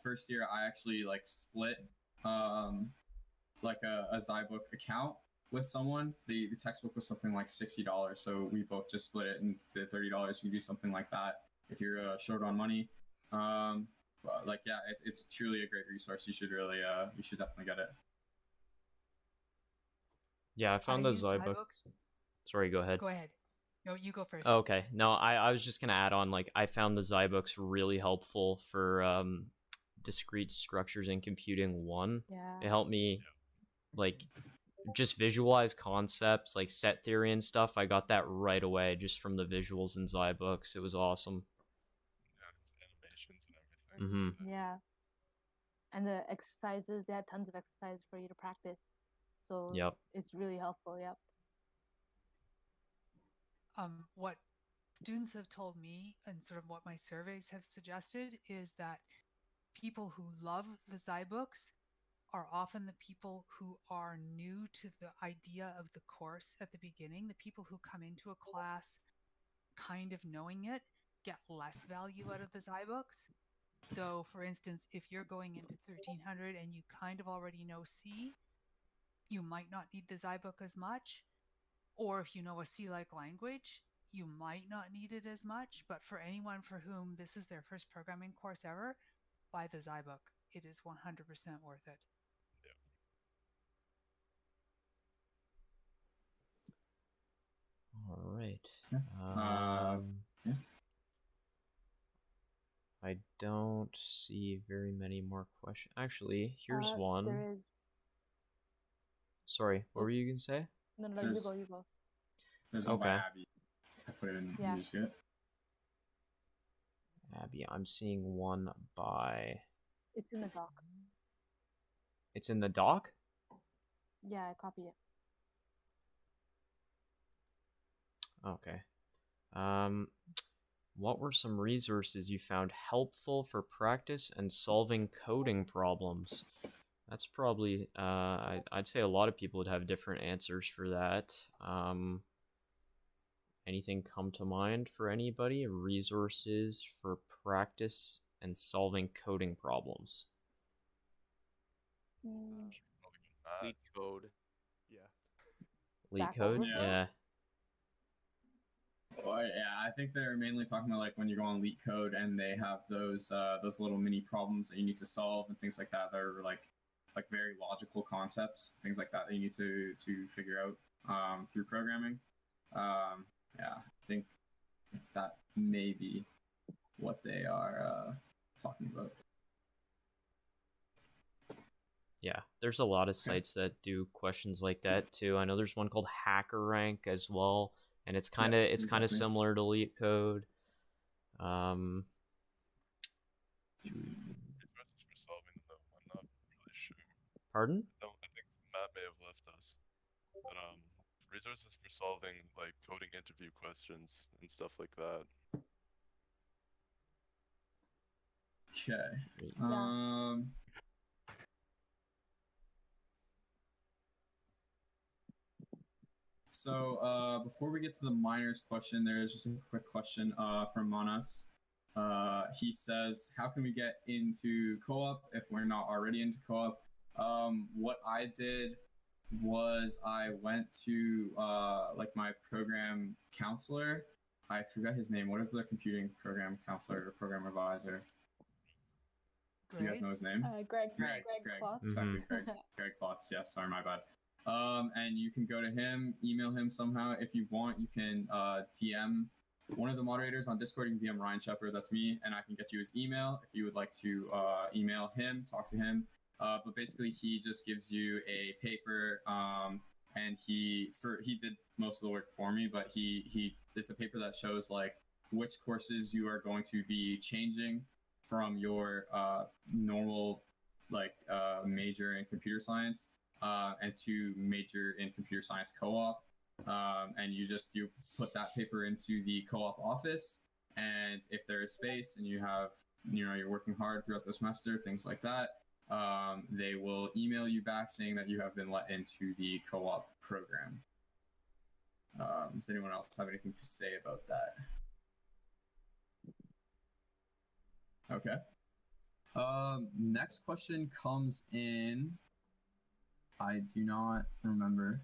A: First year, I actually split like a Zybook account with someone. The textbook was something like $60, so we both just split it into $30. You can do something like that if you're short on money. But yeah, it's truly a great resource. You should definitely get it.
B: Yeah, I found the Zybook. Sorry, go ahead.
I: Go ahead. No, you go first.
B: Oh, okay. No, I was just gonna add on, I found the Zybooks really helpful for discrete structures in computing 1.
C: Yeah.
B: It helped me just visualize concepts like set theory and stuff. I got that right away just from the visuals in Zybooks. It was awesome.
E: Yeah, it's animations and everything.
B: Mm-hmm.
C: Yeah. And the exercises, they had tons of exercises for you to practice. So
B: Yep.
C: It's really helpful. Yep.
I: What students have told me and sort of what my surveys have suggested is that people who love the Zybooks are often the people who are new to the idea of the course at the beginning. The people who come into a class kind of knowing it get less value out of the Zybooks. So, for instance, if you're going into 1300 and you kind of already know C, you might not need the Zybook as much. Or if you know a C-like language, you might not need it as much. But for anyone for whom this is their first programming course ever, buy the Zybook. It is 100% worth it.
B: All right.
A: Yeah.
B: I don't see very many more questions. Actually, here's
C: There
B: one.
C: is.
B: Sorry, what were you gonna say?
C: No, you
A: There's-
C: go, you go.
A: There's one by
B: Okay.
A: Abby. I put it in.
C: Yeah.
A: You just get it?
B: Abby, I'm seeing one by.
C: It's in the doc.
B: It's in the doc?
C: Yeah, I copied it.
B: Okay. What were some resources you found helpful for practice and solving coding problems? That's probably, I'd say a lot of people would have different answers for that. Anything come to mind for anybody? Resources for practice and solving coding problems?
K: Leak code.
J: Yeah.
B: Leak
C: Stack
B: code?
C: Overflow?
B: Yeah.
A: Well, yeah, I think they're mainly talking about like when you go on Leak Code and they have those little mini problems that you need to solve and things like that. They're like very logical concepts, things like that you need to figure out through programming. Yeah, I think that may be what they are talking about.
B: Yeah, there's a lot of sites that do questions like that too. I know there's one called HackerRank as well, and it's kind of
A: exactly.
B: similar to Leak Code.
E: Resources for solving them, though. I'm not really sure.
B: Pardon?
E: No, I think Matt may have left us. But resources for solving like coding interview questions and stuff like that.
A: Okay. So before we get to the minors question, there is just a quick question from Manas. He says, how can we get into co-op if we're not already into co-op? What I did was I went to like my program counselor. I forgot his name. What is the computing program counselor or program advisor? Do you guys know his name?
L: Greg Klotz.
A: Exactly, Greg Klotz. Yes, sorry, my bad. And you can go to him, email him somehow. If you want, you can DM one of the moderators on Discord. You can DM Ryan Shepard, that's me, and I can get you his email if you would like to email him, talk to him. But basically, he just gives you a paper, and he did most of the work for me. But it's a paper that shows like which courses you are going to be changing from your normal like major in computer science and to major in computer science co-op. And you put that paper into the co-op office, and if there is space and you're working hard throughout the semester, things like that, they will email you back saying that you have been let into the co-op program. Does anyone else have anything to say about that? Okay. Next question comes in. I do not remember.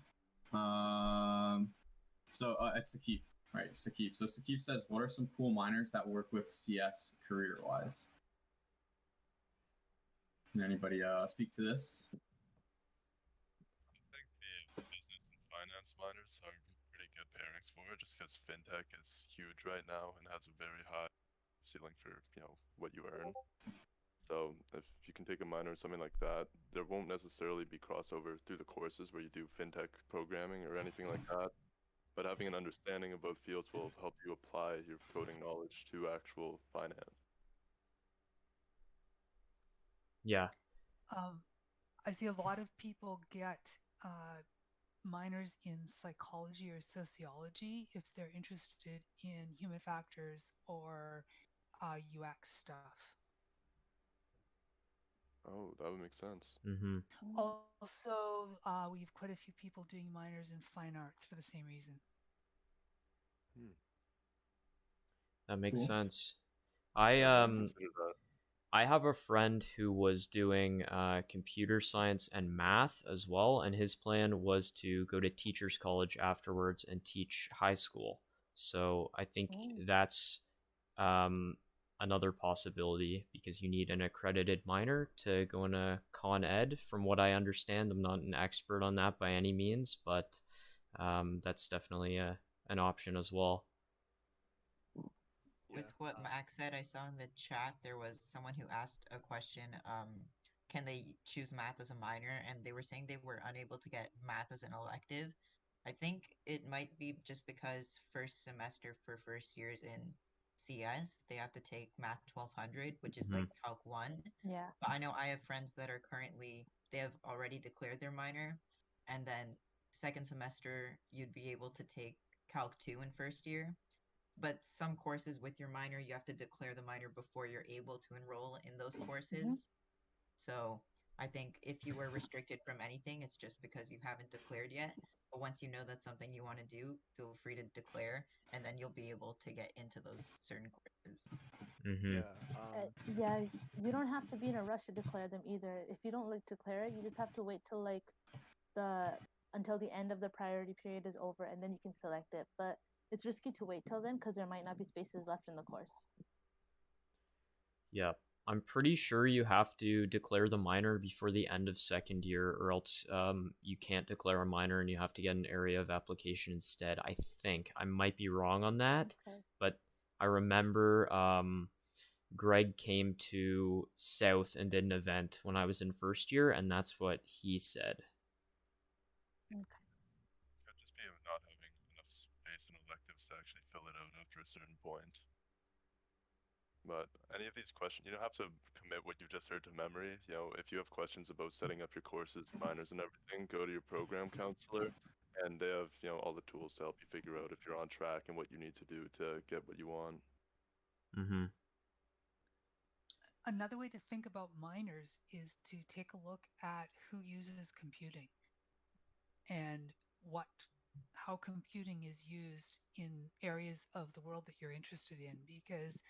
A: It's Sakif, right? Sakif. So Sakif says, what are some cool minors that work with CS career-wise? Can anybody speak to this?
E: I think the business and finance minors are pretty good pairings for it, just because fintech is huge right now and has a very high ceiling for what you earn. So if you can take a minor or something like that, there won't necessarily be crossover through the courses where you do fintech programming or anything like that. But having an understanding of both fields will help you apply your coding knowledge to actual finance.
B: Yeah.
I: I see a lot of people get minors in psychology or sociology if they're interested in human factors or UX stuff.
E: Oh, that would make sense.
B: Mm-hmm.
I: Also, we have quite a few people doing minors in fine arts for the same reason.
B: That makes
A: Cool.
B: sense.
E: Yeah, I'd consider that.
B: I have a friend who was doing computer science and math as well, and his plan was to go to teachers college afterwards and teach high school. So I think that's another possibility because you need an accredited minor to go into Con Ed. From what I understand, I'm not an expert on that by any means, but that's definitely an option as well.
D: With what Max said, I saw in the chat there was someone who asked a question, can they choose math as a minor? And they were saying they were unable to get math as an elective. I think it might be just because first semester for first years in CS, they have to take Math 1200, which is like Calc 1.
C: Yeah.
D: But I know I have friends that are currently, they have already declared their minor. And then second semester, you'd be able to take Calc 2 in first year. But some courses with your minor, you have to declare the minor before you're able to enroll in those courses. So I think if you were restricted from anything, it's just because you haven't declared yet. But once you know that's something you want to do, feel free to declare, and then you'll be able to get into those certain courses.
C: Yeah, you don't have to be in a rush to declare them either. If you don't declare it, you just have to wait till until the end of the priority period is over, and then you can select it. But it's risky to wait till then because there might not be spaces left in the course.
B: Yeah, I'm pretty sure you have to declare the minor before the end of second year, or else you can't declare a minor and you have to get an area of application instead. I think I might be wrong on that, but I remember Greg came to South and did an event when I was in first year, and that's what he said.
E: Could just be not having enough space in electives to actually fill it out after a certain point. But any of these questions, you don't have to commit what you just heard to memory. You know, if you have questions about setting up your courses, minors, and everything, go to your program counselor, and they have, you know, all the tools to help you figure out if you're on track and what you need to do to get what you want.
I: Another way to think about minors is to take a look at who uses computing and how computing is used in areas of the world that you're interested in. Because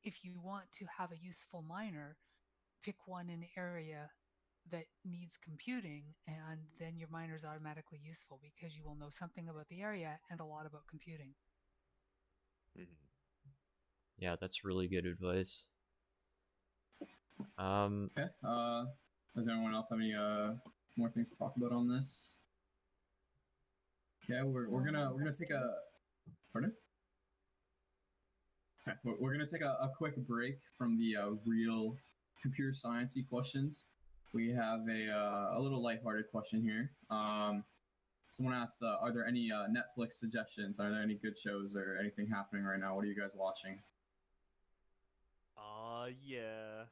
I: if you want to have a useful minor, pick one in an area that needs computing, and then your minor is automatically useful because you will know something about the area and a lot about computing.
B: Yeah, that's really good advice.
A: Okay. Does anyone else have any more things to talk about on this? Okay, we're gonna take a pardon. Okay, we're gonna take a quick break from the real computer science-y questions. We have a little lighthearted question here. Someone asked, are there any Netflix suggestions? Are there any good shows or anything happening right now? What are you guys watching?
J: Yeah.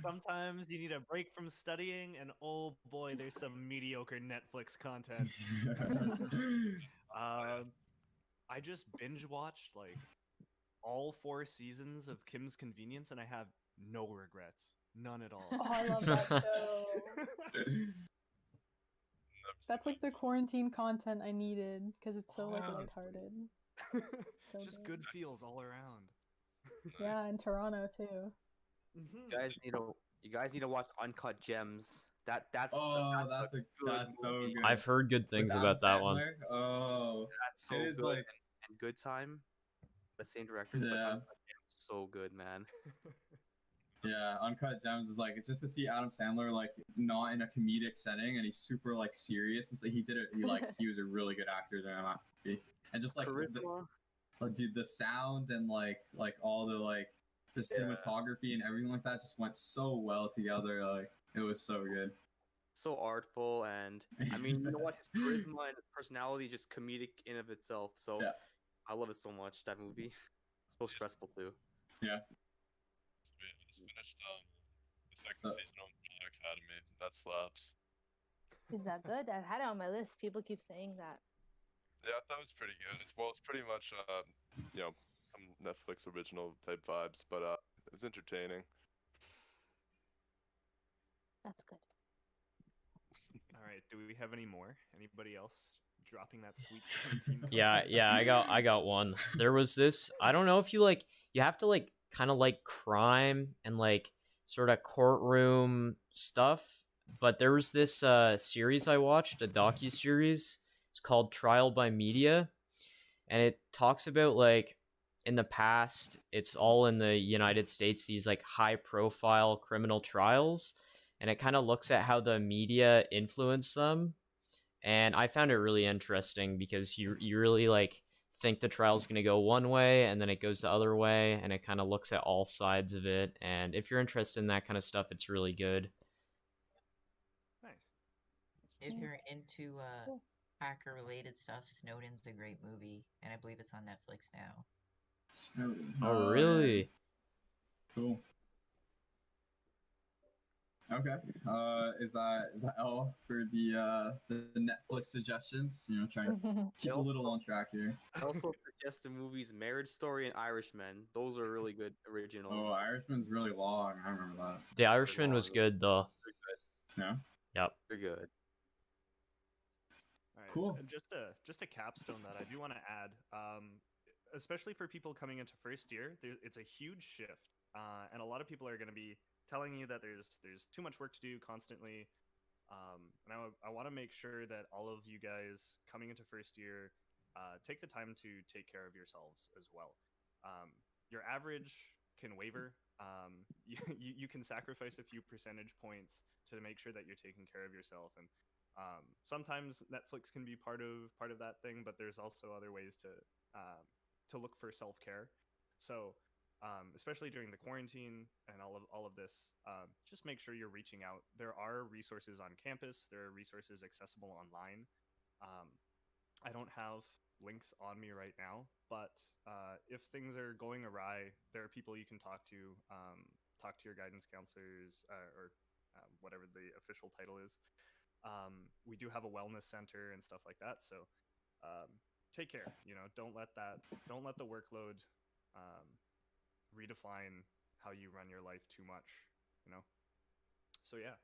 J: Sometimes you need a break from studying, and oh boy, there's some mediocre Netflix content. I just binge watched like all 4 seasons of Kim's Convenience, and I have no regrets. None at all.
L: Oh, I love that show. That's like the quarantine content I needed because it's so like lighthearted. So
J: just good feels all around.
L: Yeah, in Toronto too.
K: You guys need to watch Uncut Gems. That's
A: so good.
B: I've heard good things
A: With
B: about
A: Adam
B: that one.
A: Sandler? Oh,
K: that's so
A: it is
K: good.
A: like
K: And Good Time, the same directors, but Uncut Gems, so good, man.
A: Yeah, Uncut Gems is like, it's just to see Adam Sandler like not in a comedic setting, and he's super like serious. It's like he was a really good actor there, and just like the sound and like all the cinematography and everything like that just went so well together. Like it was so good.
K: So artful, and I mean, you know what? His charisma and his personality just comedic in of itself. So I love it so much. That movie, so stressful too.
A: Yeah.
E: I just finished the second season of Umbrella Academy. That slaps.
C: Is that good? I've had it on my list. People keep saying that.
E: Yeah, that was pretty good. It's pretty much you know, some Netflix original type vibes, but it was entertaining.
C: That's good.
J: All right. Do we have any more? Anybody else dropping that sweet quarantine?
B: Yeah, I got one. There was this, I don't know if you like, you have to like kind of like crime and like sort of courtroom stuff, but there was this series I watched, a docu-series. It's called Trial by Media, and it talks about like in the past, it's all in the United States, these like high profile criminal trials, and it kind of looks at how the media influence them. And I found it really interesting because you really like think the trial's going to go one way and then it goes the other way, and it kind of looks at all sides of it. And if you're interested in that kind of stuff, it's really good.
J: Nice.
D: If you're into hacker related stuff, Snowden's a great movie, and I believe it's on Netflix now.
A: Snowden.
B: Oh, really?
A: Yeah. Cool. Okay. Is that all for the Netflix suggestions? You know, trying to keep a little on track here.
K: I also suggest the movies Marriage Story and Irishman. Those are really good originals.
A: Oh, Irishman's really long. I remember that.
B: The Irishman was good though.
A: Yeah.
B: Yep.
K: They're good.
J: All right.
A: Cool.
J: And just a capstone that I do want to add, especially for people coming into first year, it's a huge shift, and a lot of people are going to be telling you that there's too much work to do constantly. And I want to make sure that all of you guys coming into first year take the time to take care of yourselves as well. Your average can waver. You can sacrifice a few percentage points to make sure that you're taking care of yourself. And sometimes Netflix can be part of that thing, but there's also other ways to look for self-care. So especially during the quarantine and all of this, just make sure you're reaching out. There are resources on campus. There are resources accessible online. I don't have links on me right now, but if things are going awry, there are people you can talk to. Talk to your guidance counselors or whatever the official title is. We do have a wellness center and stuff like that. So take care. You know, don't let the workload redefine how you run your life too much, you know. So yeah.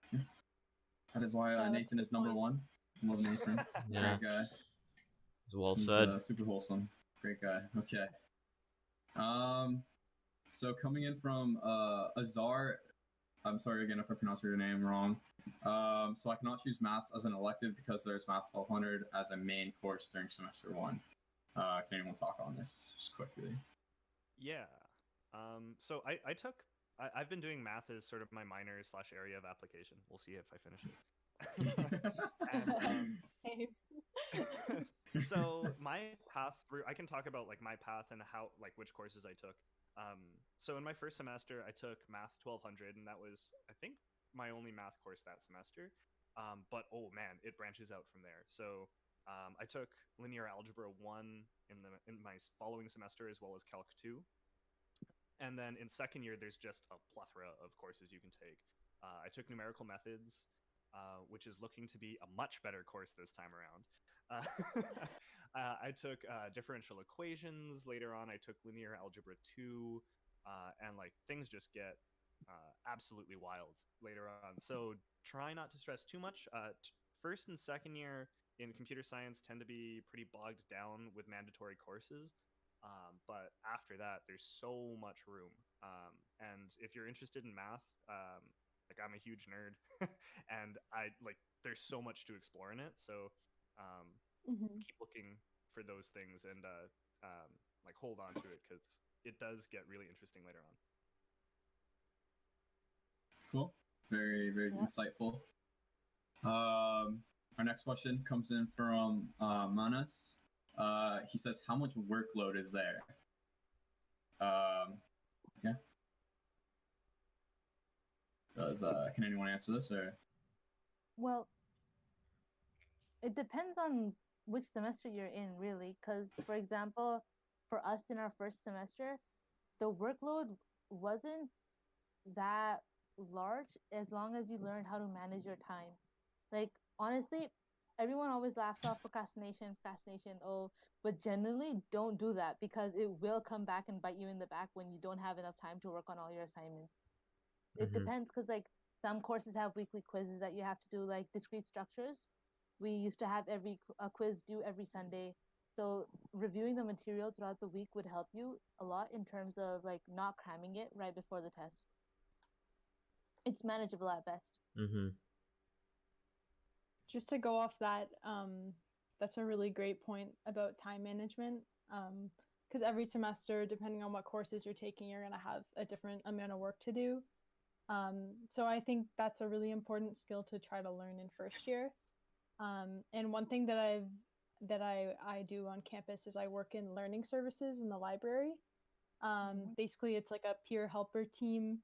A: That is why Nathan is number one. Love Nathan.
B: Yeah.
A: Great guy.
B: It's well
A: He's,
B: said.
A: Super wholesome. Great guy. Okay. So coming in from Azar, I'm sorry again if I pronounced your name wrong. So I cannot choose maths as an elective because there's Maths 1200 as a main course during semester one. Can anyone talk on this just quickly?
J: Yeah. So I've been doing math as sort of my minor / area of application. We'll see if I finish it. And,
L: Same.
J: so my path through, I can talk about like my path and how, like, which courses I took. So in my first semester, I took Math 1200, and that was, I think, my only math course that semester. But oh man, it branches out from there. So I took Linear Algebra 1 in my following semester, as well as Calc 2. And then in second year, there's just a plethora of courses you can take. I took Numerical Methods, which is looking to be a much better course this time around. I took Differential Equations. Later on, I took Linear Algebra 2, and like things just get absolutely wild later on. So try not to stress too much. First and second year in computer science tend to be pretty bogged down with mandatory courses. But after that, there's so much room. And if you're interested in math, like I'm a huge nerd, and there's so much to explore in it. So keep looking for those things and like hold on to it, because it does get really interesting later on.
A: Cool. Very, very insightful. Our next question comes in from Manas. He says, how much workload is there? Yeah. Can anyone answer this, or?
C: Well, it depends on which semester you're in, really. Because, for example, for us in our first semester, the workload wasn't that large as long as you learned how to manage your time. Like, honestly, everyone always laughs off procrastination, but generally don't do that, because it will come back and bite you in the back when you don't have enough time to work on all your assignments. It depends, because like Some courses have weekly quizzes that you have to do, like discrete structures. We used to have a quiz due every Sunday. So reviewing the material throughout the week would help you a lot in terms of like not cramming it right before the test. It's manageable at best.
B: Mm-hmm.
L: Just to go off that, that's a really great point about time management. Because every semester, depending on what courses you're taking, you're going to have a different amount of work to do. So I think that's a really important skill to try to learn in first year. And one thing that I do on campus is I work in learning services in the library. Basically, it's like a peer helper team,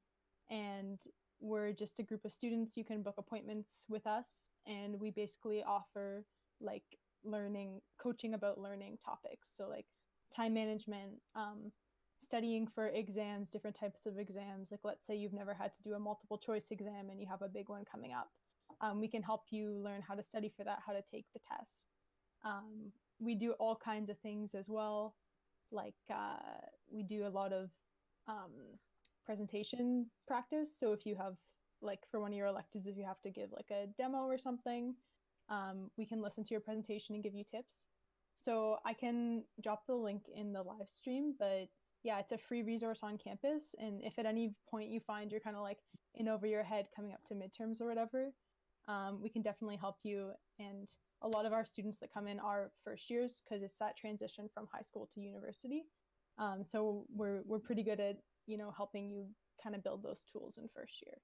L: and we're just a group of students. You can book appointments with us, and we basically offer like coaching about learning topics. So like time management, studying for exams, different types of exams. Like let's say you've never had to do a multiple choice exam and you have a big one coming up. We can help you learn how to study for that, how to take the test. We do all kinds of things as well. Like we do a lot of presentation practice. So if you have, like for one of your electives, if you have to give like a demo or something, we can listen to your presentation and give you tips. So I can drop the link in the live stream, but yeah, it's a free resource on campus. And if at any point you find you're kind of like in over your head coming up to midterms or whatever, we can definitely help you. And a lot of our students that come in are first years because it's that transition from high school to university. So we're pretty good at, helping you kind of build those tools in first year.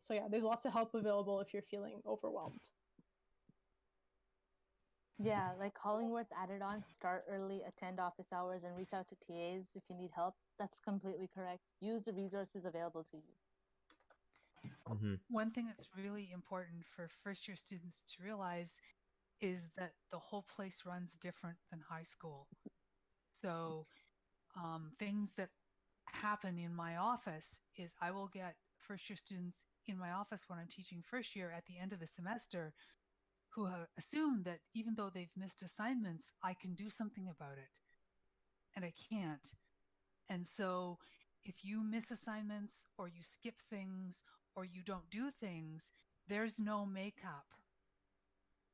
L: So yeah, there's lots of help available if you're feeling overwhelmed.
C: Yeah, like Hollingworth added on, start early, attend office hours, and reach out to TAs if you need help. That's completely correct. Use the resources available to you.
B: Mm-hmm.
I: One thing that's really important for first year students to realize is that the whole place runs different than high school. So things that happen in my office is I will get first year students in my office when I'm teaching first year at the end of the semester who have assumed that even though they've missed assignments, I can do something about it. And I can't. And so if you miss assignments or you skip things or you don't do things, there's no makeup.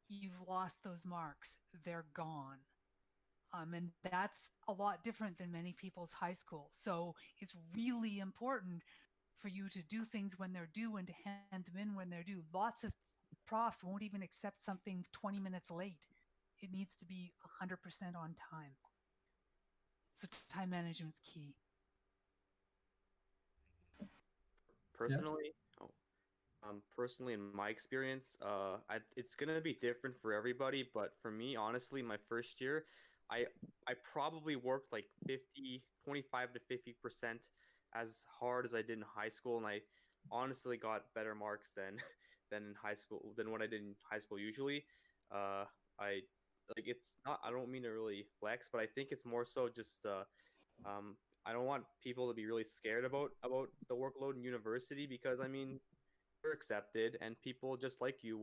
I: You've lost those marks. They're gone. And that's a lot different than many people's high school. So it's really important for you to do things when they're due and to hand them in when they're due. Lots of profs won't even accept something 20 minutes late. It needs to be 100% on time. So time management's key.
K: Personally, personally, in my experience, it's gonna be different for everybody. But for me, honestly, my first year, I probably worked like 25 to 50% as hard as I did in high school, and I honestly got better marks than in high school than what I did in high school usually. It's not, I don't mean to really flex, but I think it's more so just I don't want people to be really scared about the workload in university, because I mean, you're accepted and people just like you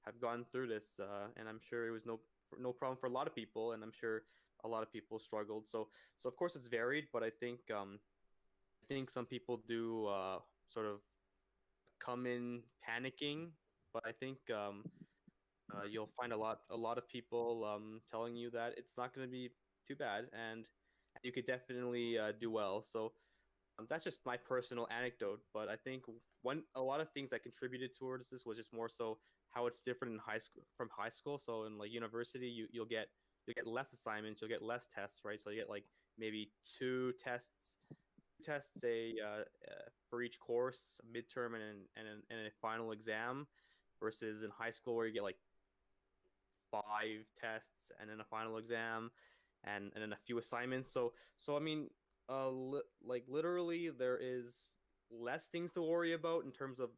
K: have gone through this, and I'm sure it was no problem for a lot of people, and I'm sure a lot of people struggled. So of course it's varied, but I think some people do sort of come in panicking, but I think you'll find a lot of people telling you that it's not going to be too bad, and you could definitely do well. So that's just my personal anecdote, but I think a lot of things that contributed towards this was just more so how it's different in high school from high school. So in like university, you'll get less assignments, you'll get less tests, right? So you get like maybe two tests for each course, a midterm and a final exam, versus in high school where you get like 5 tests and then a final exam and then a few assignments. So I mean, literally there is less things to worry about in terms of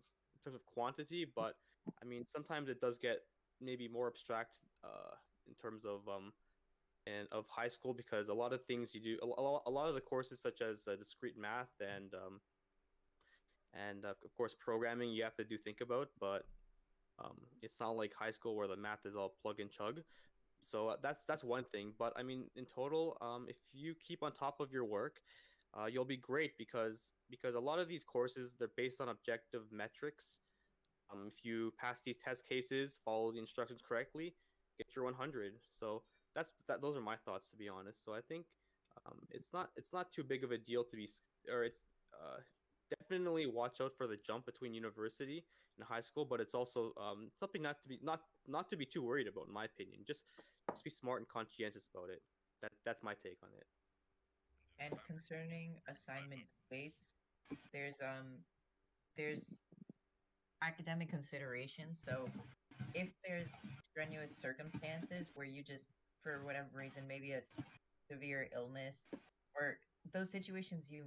K: quantity, but I mean sometimes it does get maybe more abstract in terms of high school, because a lot of things you do, a lot of the courses such as discrete math and of course programming you have to think about, but it's not like high school where the math is all plug and chug. So that's one thing. But I mean, in total, if you keep on top of your work, you'll be great because a lot of these courses they're based on objective metrics. If you pass these test cases, follow the instructions correctly, get your 100. So that. Those are my thoughts, to be honest. So I think it's not too big of a deal to be, or it's definitely watch out for the jump between university and high school, but it's also something not to be too worried about, in my opinion. Just be smart and conscientious about it. That's my take on it.
D: And concerning assignment weights, there's academic considerations. So if there's strenuous circumstances where you just, for whatever reason, maybe a severe illness, or those situations you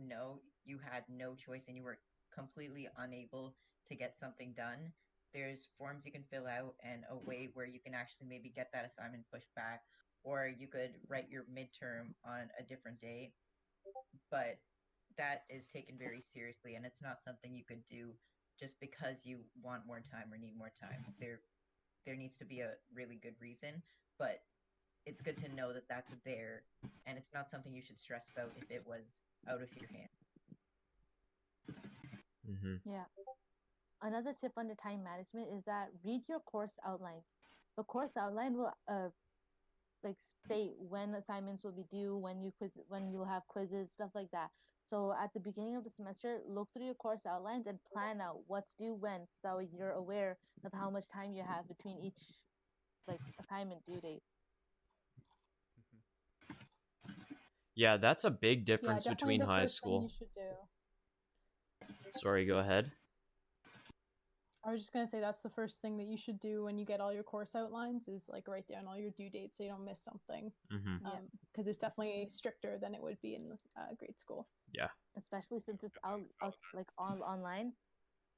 D: had no choice and you were completely unable to get something done, there's forms you can fill out and a way where you can actually maybe get that assignment pushed back, or you could write your midterm on a different day. But that is taken very seriously, and it's not something you could do just because you want more time or need more time. There needs to be a really good reason, but it's good to know that that's there, and it's not something you should stress about if it was out of your hands.
C: Yeah. Another tip under time management is that read your course outlines. The course outline will state when assignments will be due, when you'll have quizzes, stuff like that. So at the beginning of the semester, look through your course outlines and plan out what's due when, so that way you're aware of how much time you have between each assignment due date.
B: Yeah, that's a big difference
L: definitely
B: between
L: the
B: high
L: first thing
B: school.
L: you should do.
B: Sorry, go ahead.
L: I was just gonna say that's the first thing that you should do when you get all your course outlines is write down all your due dates so you don't miss something. Because it's definitely stricter than it would be in grade school.
B: Yeah.
C: Especially since it's all online,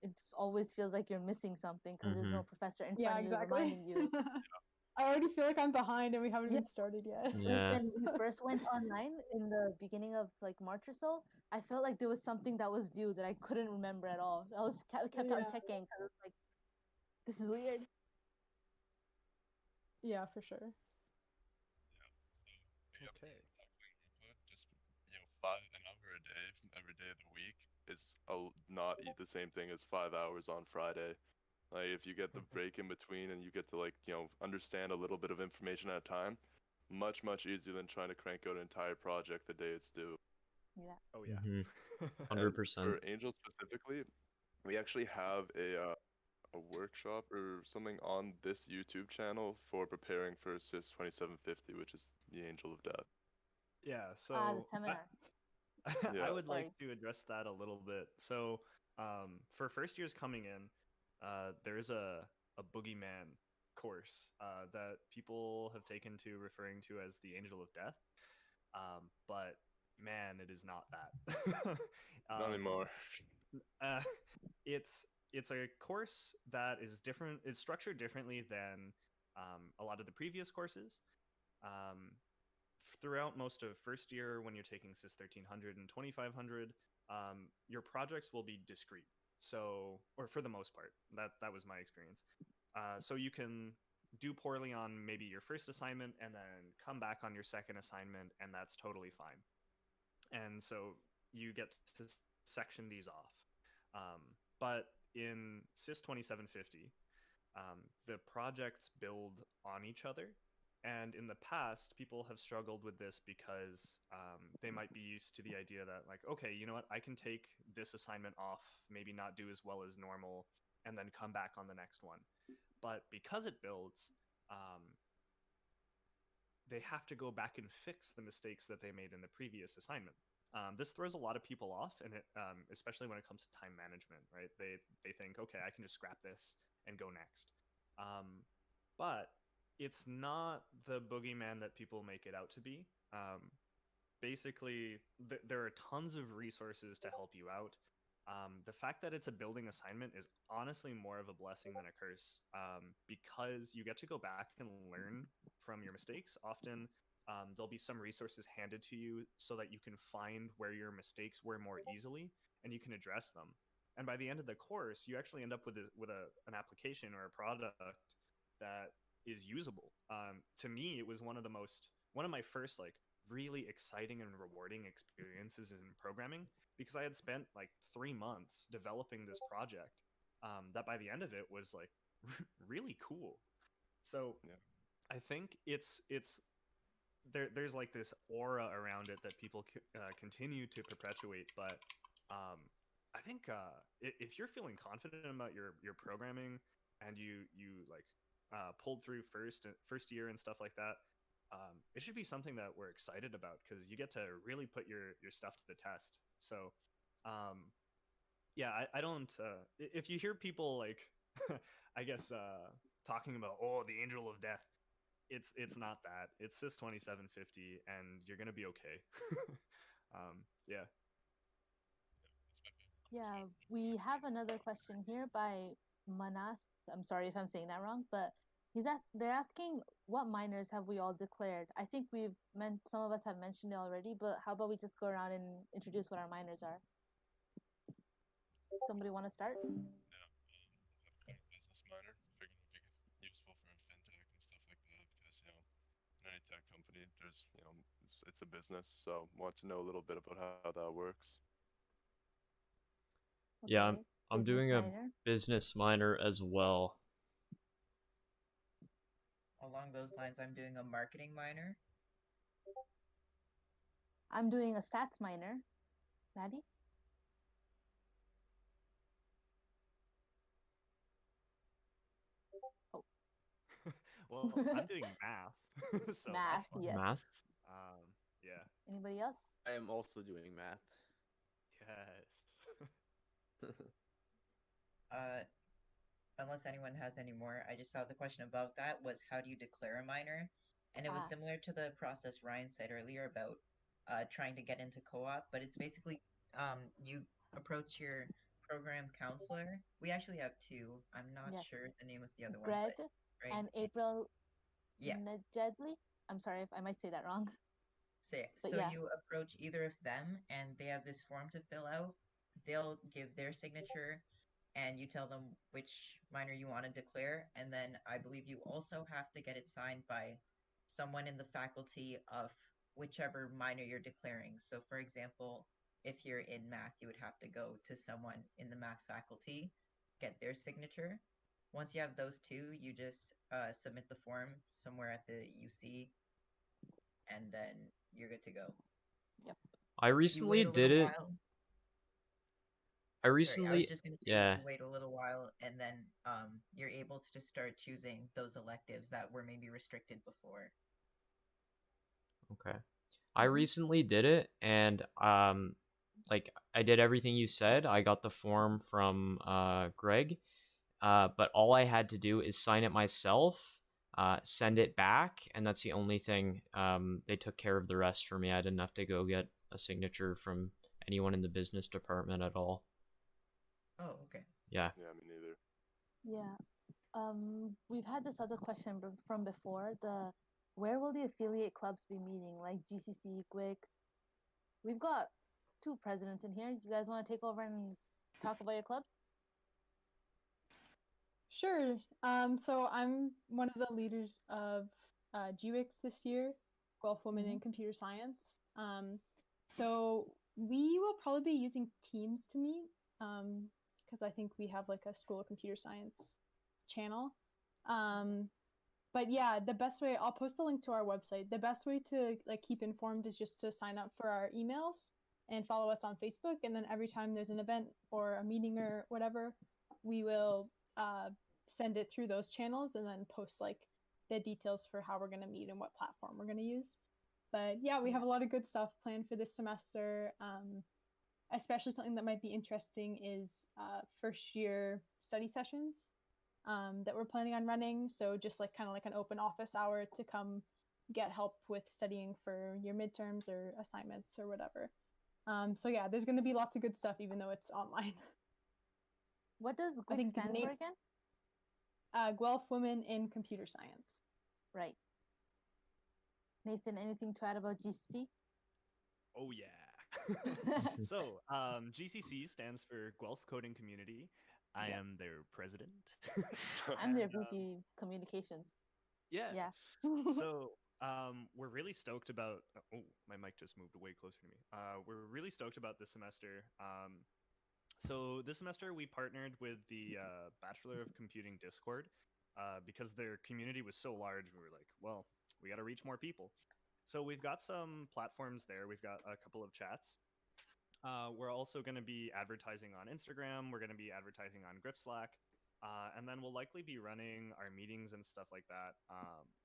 C: it always feels like you're missing something because there's no professor in front of you reminding you.
L: I already feel like I'm behind and we haven't even started yet.
C: When we first went online in the beginning of March or so, I felt like there was something that was due that I couldn't remember at all. I was kept on checking because I was like, this is weird.
L: Yeah, for sure.
E: Okay. Just 5 an hour a day every day of the week is not the same thing as 5 hours on Friday. If you get the break in between and you get to understand a little bit of information at a time, much easier than trying to crank out an entire project the day it's due.
C: Yeah.
J: Oh yeah.
B: 100%.
E: For Angel specifically, we actually have a workshop or something on this YouTube channel for preparing for SIS 2750, which is the Angel of Death.
J: Yeah, so
C: the seminar.
J: I would like to address that a little bit. So for first years coming in, there's a boogeyman course that people have taken to referring to as the Angel of Death. But man, it is not that.
E: Not anymore.
J: It's a course that is different. It's structured differently than a lot of the previous courses. Throughout most of first year, when you're taking SIS 1300 and 2500, your projects will be discrete. So, or for the most part, that was my experience. So you can do poorly on maybe your first assignment and then come back on your second assignment, and that's totally fine. And so you get to section these off. But in SIS 2750, the projects build on each other. And in the past, people have struggled with this because they might be used to the idea that, okay, you know what, I can take this assignment off, maybe not do as well as normal, and then come back on the next one. But because it builds, they have to go back and fix the mistakes that they made in the previous assignment. This throws a lot of people off, and especially when it comes to time management, right? They think, okay, I can just scrap this and go next. But it's not the boogeyman that people make it out to be. Basically, there are tons of resources to help you out. The fact that it's a building assignment is honestly more of a blessing than a curse, because you get to go back and learn from your mistakes. Often there'll be some resources handed to you so that you can find where your mistakes were more easily and you can address them. And by the end of the course, you actually end up with an application or a product that is usable. To me, it was one of my first really exciting and rewarding experiences in programming, because I had spent like 3 months developing this project that by the end of it was like really cool. So I think there's like this aura around it that people continue to perpetuate, but I think if you're feeling confident about your programming and you like pulled through first year and stuff like that, it should be something that we're excited about, because you get to really put your stuff to the test. So yeah, I don't if you hear people like I guess talking about, oh, the angel of death, it's not that. It's just 2750 and you're gonna be okay. Yeah.
C: Yeah, we have another question here by Manas. I'm sorry if I'm saying that wrong, but they're asking what minors have we all declared? I think some of us have mentioned it already, but how about we just go around and introduce what our minors are? Somebody want to start?
E: Business minor. Figured it would be useful for fintech and stuff like that, because in any tech company, there's it's a business, so want to know a little bit about how that works.
B: Yeah, I'm doing a
C: minor.
B: business minor as well.
D: Along those lines, I'm doing a marketing minor.
C: I'm doing a stats minor. Maddie? Oh.
J: Well, I'm doing math. So
C: Math,
J: that's fun.
C: yes.
B: Math?
J: Yeah.
C: Anybody else?
M: I am also doing math.
J: Yes.
D: Unless anyone has any more, I just saw the question above that was, how do you declare a minor? And it was similar to the process Ryan said earlier about trying to get into co-op, but it's basically you approach your program counselor. We actually have two. I'm not sure the name of the other
C: Greg
D: one. Greg
C: and April
D: Yeah.
C: Nedjedli. I'm sorry if I might say that wrong.
D: So you approach either of them, and they have this form to fill out. They'll give their signature, and you tell them which minor you want to declare. And then I believe you also have to get it signed by someone in the faculty of whichever minor you're declaring. So, for example, if you're in math, you would have to go to someone in the math faculty, get their signature. Once you have those two, you just submit the form somewhere at the UC, and then you're good to go.
C: Yep.
B: I recently did it. I recently,
D: I was just gonna say,
B: yeah.
D: you wait a little while, and then you're able to just start choosing those electives that were maybe restricted before.
B: Okay. I recently did it, and like I did everything you said. I got the form from Greg, but all I had to do is sign it myself, send it back, and that's the only thing. They took care of the rest for me. I didn't have to go get a signature from anyone in the business department at all.
D: Oh, okay.
B: Yeah.
E: Yeah, me neither.
C: Yeah. We've had this other question from before. Where will the affiliate clubs be meeting? Like GCC, GWIX? We've got two presidents in here. You guys want to take over and talk about your clubs?
L: Sure. So I'm one of the leaders of GWIX this year, Guelph Women in Computer Science. So we will probably be using Teams to meet, because I think we have like a School of Computer Science channel. But yeah, the best way, I'll post the link to our website. The best way to like keep informed is just to sign up for our emails and follow us on Facebook. And then every time there's an event or a meeting or whatever, we will send it through those channels and then post like the details for how we're going to meet and what platform we're going to use. But yeah, we have a lot of good stuff planned for this semester. Especially something that might be interesting is first year study sessions that we're planning on running. So just like kind of like an open office hour to come get help with studying for your midterms or assignments or whatever. So yeah, there's going to be lots of good stuff even though it's online.
C: What does GWIC stand for again?
L: Guelph Women in Computer Science.
C: Right. Nathan, anything to add about GCC?
J: Oh yeah. So GCC stands for Guelph Coding Community. I am their president.
C: I'm their VP Communications.
J: Yeah.
C: Yeah.
J: So we're really stoked about. Oh, my mic just moved way closer to me. We're really stoked about this semester. So this semester we partnered with the Bachelor of Computing Discord because their community was so large. We were like, well, we got to reach more people. So we've got some platforms there. We've got a couple of chats. We're also going to be advertising on Instagram. We're going to be advertising on Griff Slack. And then we'll likely be running our meetings and stuff like that,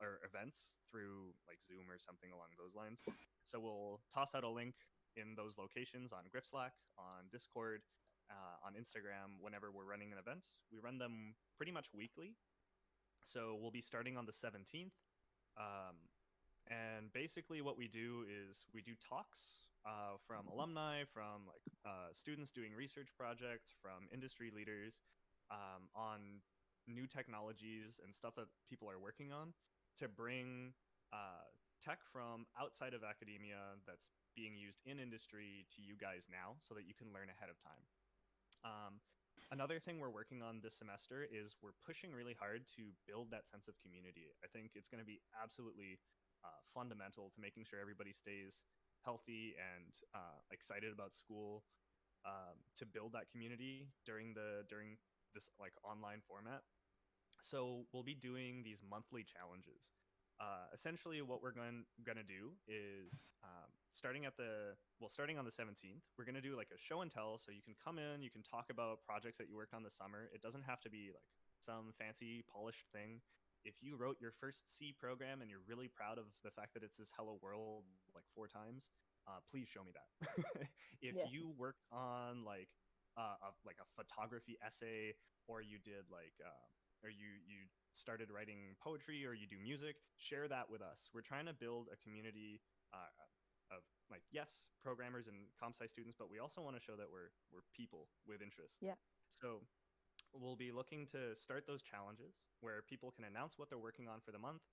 J: or events through like Zoom or something along those lines. So we'll toss out a link in those locations on Griff Slack, on Discord, on Instagram whenever we're running an event. We run them pretty much weekly. So we'll be starting on the 17th. And basically what we do is we do talks from alumni, from like students doing research projects, from industry leaders on new technologies and stuff that people are working on to bring tech from outside of academia that's being used in industry to you guys now so that you can learn ahead of time. Another thing we're working on this semester is we're pushing really hard to build that sense of community. I think it's going to be absolutely fundamental to making sure everybody stays healthy and excited about school, to build that community during this like online format. So we'll be doing these monthly challenges. Essentially what we're going to do is starting on the 17th, we're going to do like a show and tell. So you can come in, you can talk about projects that you worked on this summer. It doesn't have to be like some fancy polished thing. If you wrote your first C program and you're really proud of the fact that it says hello world like 4 times, please show me that. If you worked on like a photography essay, or you did like or you started writing poetry, or you do music, share that with us. We're trying to build a community of like, yes, programmers and comp sci students, but we also want to show that we're people with interests.
C: Yeah.
J: So we'll be looking to start those challenges where people can announce what they're working on for the month,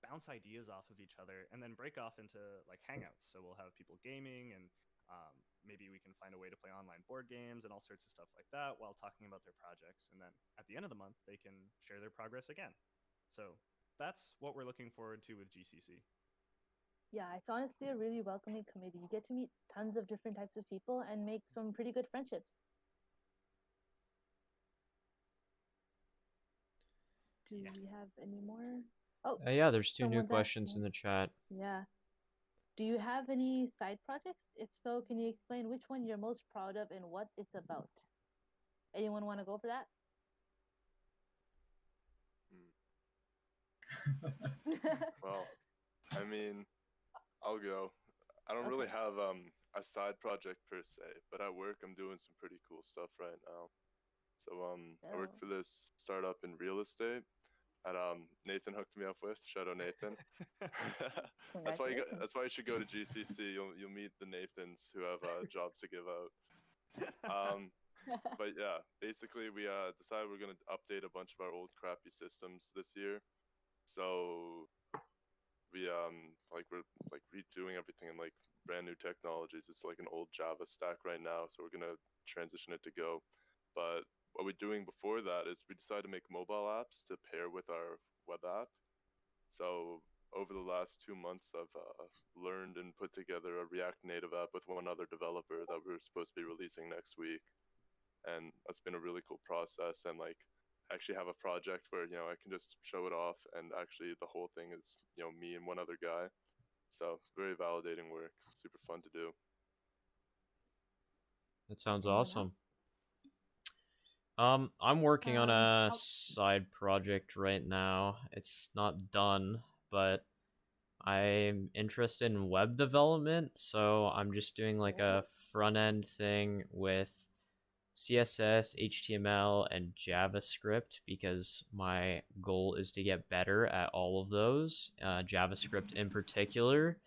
J: bounce ideas off of each other, and then break off into like hangouts. So we'll have people gaming, and maybe we can find a way to play online board games and all sorts of stuff like that while talking about their projects. And then at the end of the month, they can share their progress again. So that's what we're looking forward to with GCC.
C: Yeah, it's honestly a really welcoming committee. You get to meet tons of different types of people and make some pretty good friendships. Do we have any more? Oh,
B: yeah, there's 2 new
C: someone's
B: questions
C: asking.
B: in the chat.
C: Yeah. Do you have any side projects? If so, can you explain which one you're most proud of and what it's about? Anyone want to go for that?
E: Well, I mean, I'll go. I don't really have a side project per se, but at work I'm doing some pretty cool stuff right now. So I work for this startup in real estate that Nathan hooked me up with. Shout out Nathan. That's why you should go to GCC. You'll meet the Nathans who have jobs to give out. But yeah, basically we decided we're gonna update a bunch of our old crappy systems this year. So we're redoing everything in like brand new technologies. It's like an old Java stack right now, so we're gonna transition it to Go. But what we're doing before that is we decided to make mobile apps to pair with our web app. So over the last 2 months, I've learned and put together a React Native app with one other developer that we're supposed to be releasing next week. And that's been a really cool process. And like, actually have a project where, I can just show it off, and actually the whole thing is, me and one other guy. So very validating work, super fun to do.
B: That sounds awesome. I'm working on a side project right now. It's not done, but I'm interested in web development, so I'm just doing like a front end thing with CSS, HTML, and JavaScript because my goal is to get better at all of those, JavaScript in particular.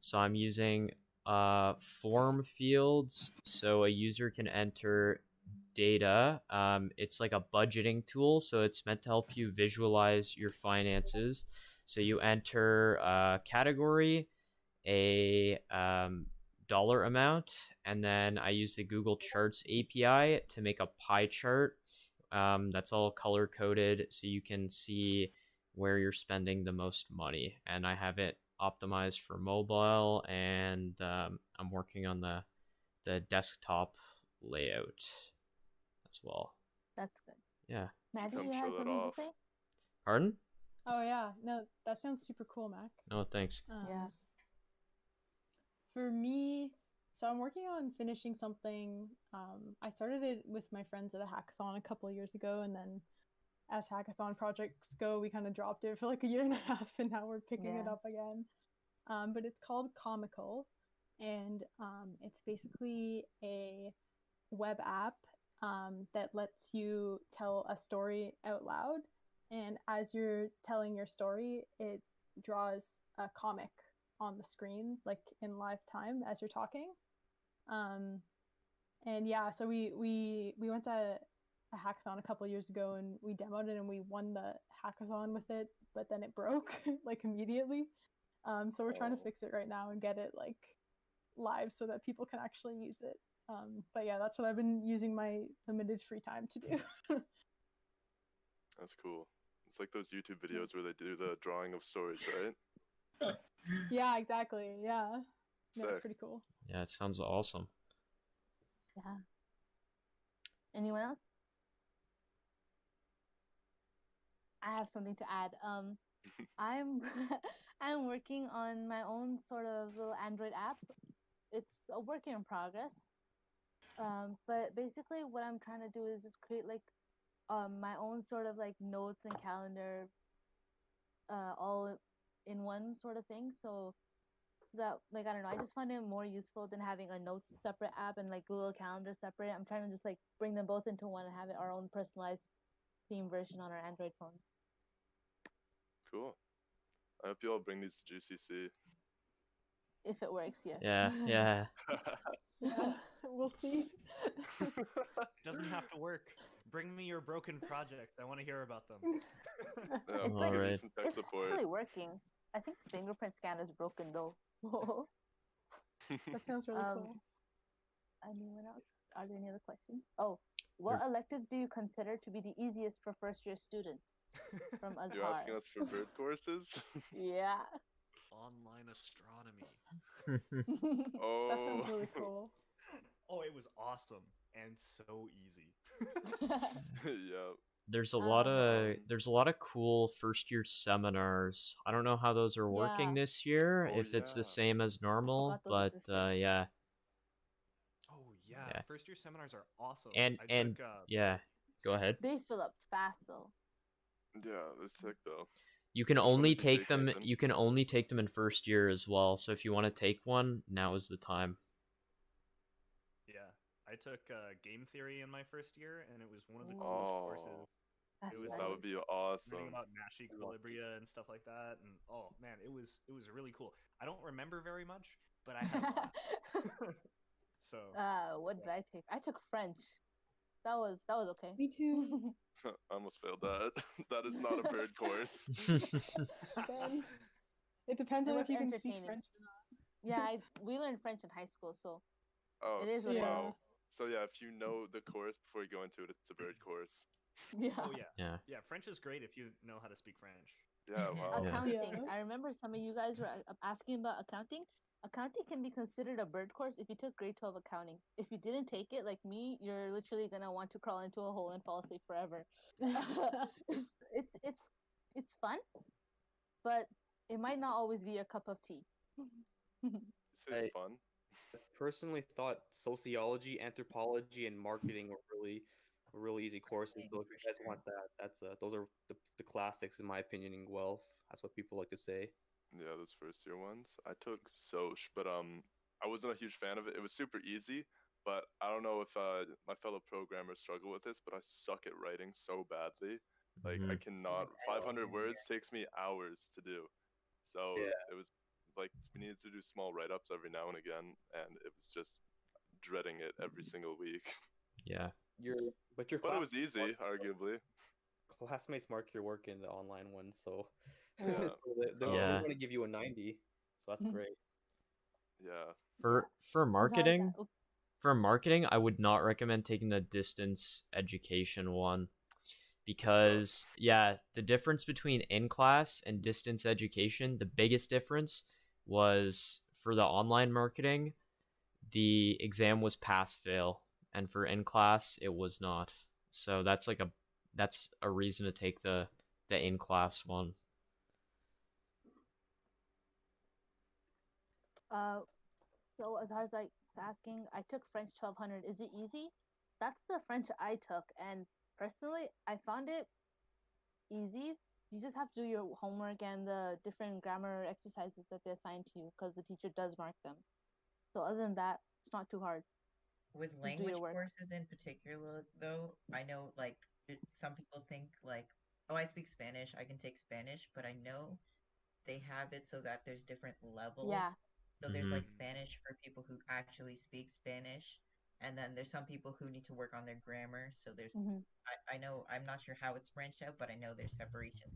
B: So I'm using form fields so a user can enter data. It's like a budgeting tool, so it's meant to help you visualize your finances. So you enter a category, a dollar amount, and then I use the Google Charts API to make a pie chart that's all color coded so you can see where you're spending the most money, and I have it optimized for mobile, and I'm working on the desktop layout as well.
C: That's good.
B: Yeah.
C: Maddie,
E: come
C: you
E: show
C: had
E: that
C: something
E: off.
C: to say?
B: Pardon?
L: Oh yeah, no, that sounds super cool, Mac.
B: Oh, thanks.
C: Yeah.
L: For me, so I'm working on finishing something. I started it with my friends at a hackathon a couple of years ago, and then as hackathon projects go, we kind of dropped it for like a year and a half, and now we're picking it
C: Yeah.
L: up again. But it's called Comical, and it's basically a web app that lets you tell a story out loud. And as you're telling your story, it draws a comic on the screen, like in live time as you're talking. And yeah, so we went to a hackathon a couple years ago, and we demoed it, and we won the hackathon with it, but then it broke like immediately. So we're trying to fix it right now and get it like live so that people can actually use it. But yeah, that's what I've been using my limited free time to do.
E: That's cool. It's like those YouTube videos where they do the drawing of stories, right?
L: Yeah, exactly. Yeah. No, it's
E: Sick.
L: pretty cool.
B: Yeah, it sounds awesome.
C: Yeah. Anyone else? I have something to add. I'm I'm working on my own sort of little Android app. It's a work in progress. But basically what I'm trying to do is just create like my own sort of like notes and calendar all in one sort of thing. So that like I don't know, I just find it more useful than having a notes separate app and like Google Calendar separate. I'm trying to just like bring them both into one and have it our own personalized theme version on our Android phones.
E: Cool. I hope you all bring these to GCC.
C: If it works, yes.
B: Yeah, yeah.
L: Yeah, we'll see.
J: It doesn't have to work. Bring me your broken projects. I want to hear about them.
E: Yeah,
B: All
E: we'll give you
B: right.
E: some tech
C: It's
E: support.
C: actually working. I think the fingerprint scanner is broken though.
L: That sounds really
C: Um,
L: cool.
C: Anyone else? Are there any other questions? Oh, what electives do you consider to be the easiest for first-year students? From Azhar.
E: You're asking us for bird courses?
C: Yeah.
J: Online astronomy.
E: Oh.
L: That sounds really cool.
J: Oh, it was awesome and so easy.
E: Yeah.
B: There's a lot of cool first year seminars. I don't know how those are working
C: Yeah.
B: this year,
E: Oh,
B: if it's
E: yeah.
B: the same as normal,
C: forgot those
B: but
C: existed.
B: yeah.
J: Oh yeah,
B: Yeah.
J: first year seminars are awesome.
B: And
J: I took,
B: yeah, go ahead.
C: They fill up fast though.
E: Yeah, they're sick though.
B: You can
E: Which one
B: only
E: did you
B: take
E: take,
B: them
E: Nathan?
B: you can only take them in first year as well. So if you want to take one, now is the time.
J: Yeah, I took game theory in my first year, and it was one of the
C: Ooh.
J: coolest
E: Oh.
J: courses.
C: That's
J: It was
C: nice.
E: That would be
J: learning
E: awesome.
J: about Nash equilibria and stuff like that, and oh man, it was really cool. I don't remember very much, but I had a lot. So
C: What did I take? I took French. That was okay.
L: Me too.
E: I almost failed that. That is not a bird course.
L: Again, it depends
C: It
L: on
C: was
L: if you can speak
C: entertaining.
L: French or not.
C: Yeah, we learned French in high school, so
E: Oh,
C: it is what it is.
E: wow. So yeah, if you know the course before you go into it, it's a bird course.
C: Yeah.
J: oh yeah,
B: Yeah.
J: French is great if you know how to speak French.
E: Yeah, wow.
B: Yeah.
C: Accounting.
L: Yeah.
C: I remember some of you guys were asking about accounting. Accounting can be considered a bird course if you took grade 12 accounting. If you didn't take it, like me, you're literally gonna want to crawl into a hole and fall asleep forever. It's fun, but it might not always be your cup of tea.
E: You say it's fun.
K: Personally thought sociology, anthropology, and marketing were really easy courses. So if you guys want that, that's those are the classics in my opinion in Guelph. That's what people like to say.
E: Yeah, those first year ones. I took Soch, but I wasn't a huge fan of it. It was super easy, but I don't know if my fellow programmers struggle with this, but I suck at writing so badly. Like I cannot. 500 words takes me hours to do. So
K: Yeah.
E: it was like we needed to do small write-ups every now and again, and it was just dreading it every single week.
B: Yeah.
K: But your
E: But it was
K: classmates
E: easy,
K: mark-
E: arguably.
K: classmates mark your work in the online one, so
E: Yeah.
K: they're
B: Yeah.
K: going to give you a 90, so that's great.
E: Yeah.
B: For
C: Azhar,
B: marketing,
C: oops.
B: for marketing, I would not recommend taking the distance education one. because yeah, the difference between in-class and distance education, the biggest difference was for the online marketing, the exam was pass fail, and for in-class it was not. So that's a reason to take the in-class one.
C: So as far as like asking, I took French 1200. Is it easy? That's the French I took, and personally, I found it easy. You just have to do your homework and the different grammar exercises that they assign to you because the teacher does mark them. So other than that, it's not too hard.
D: With
C: Just do
D: language
C: your work.
D: courses in particular, though, I know like some people think like, oh, I speak Spanish, I can take Spanish, but I know they have it so that there's different levels.
C: Yeah.
D: So there's
B: Mhm.
D: like Spanish for people who actually speak Spanish, and then there's some people who need to work on their grammar. So there's, I know, I'm not sure how it's branched out, but I know there's separation.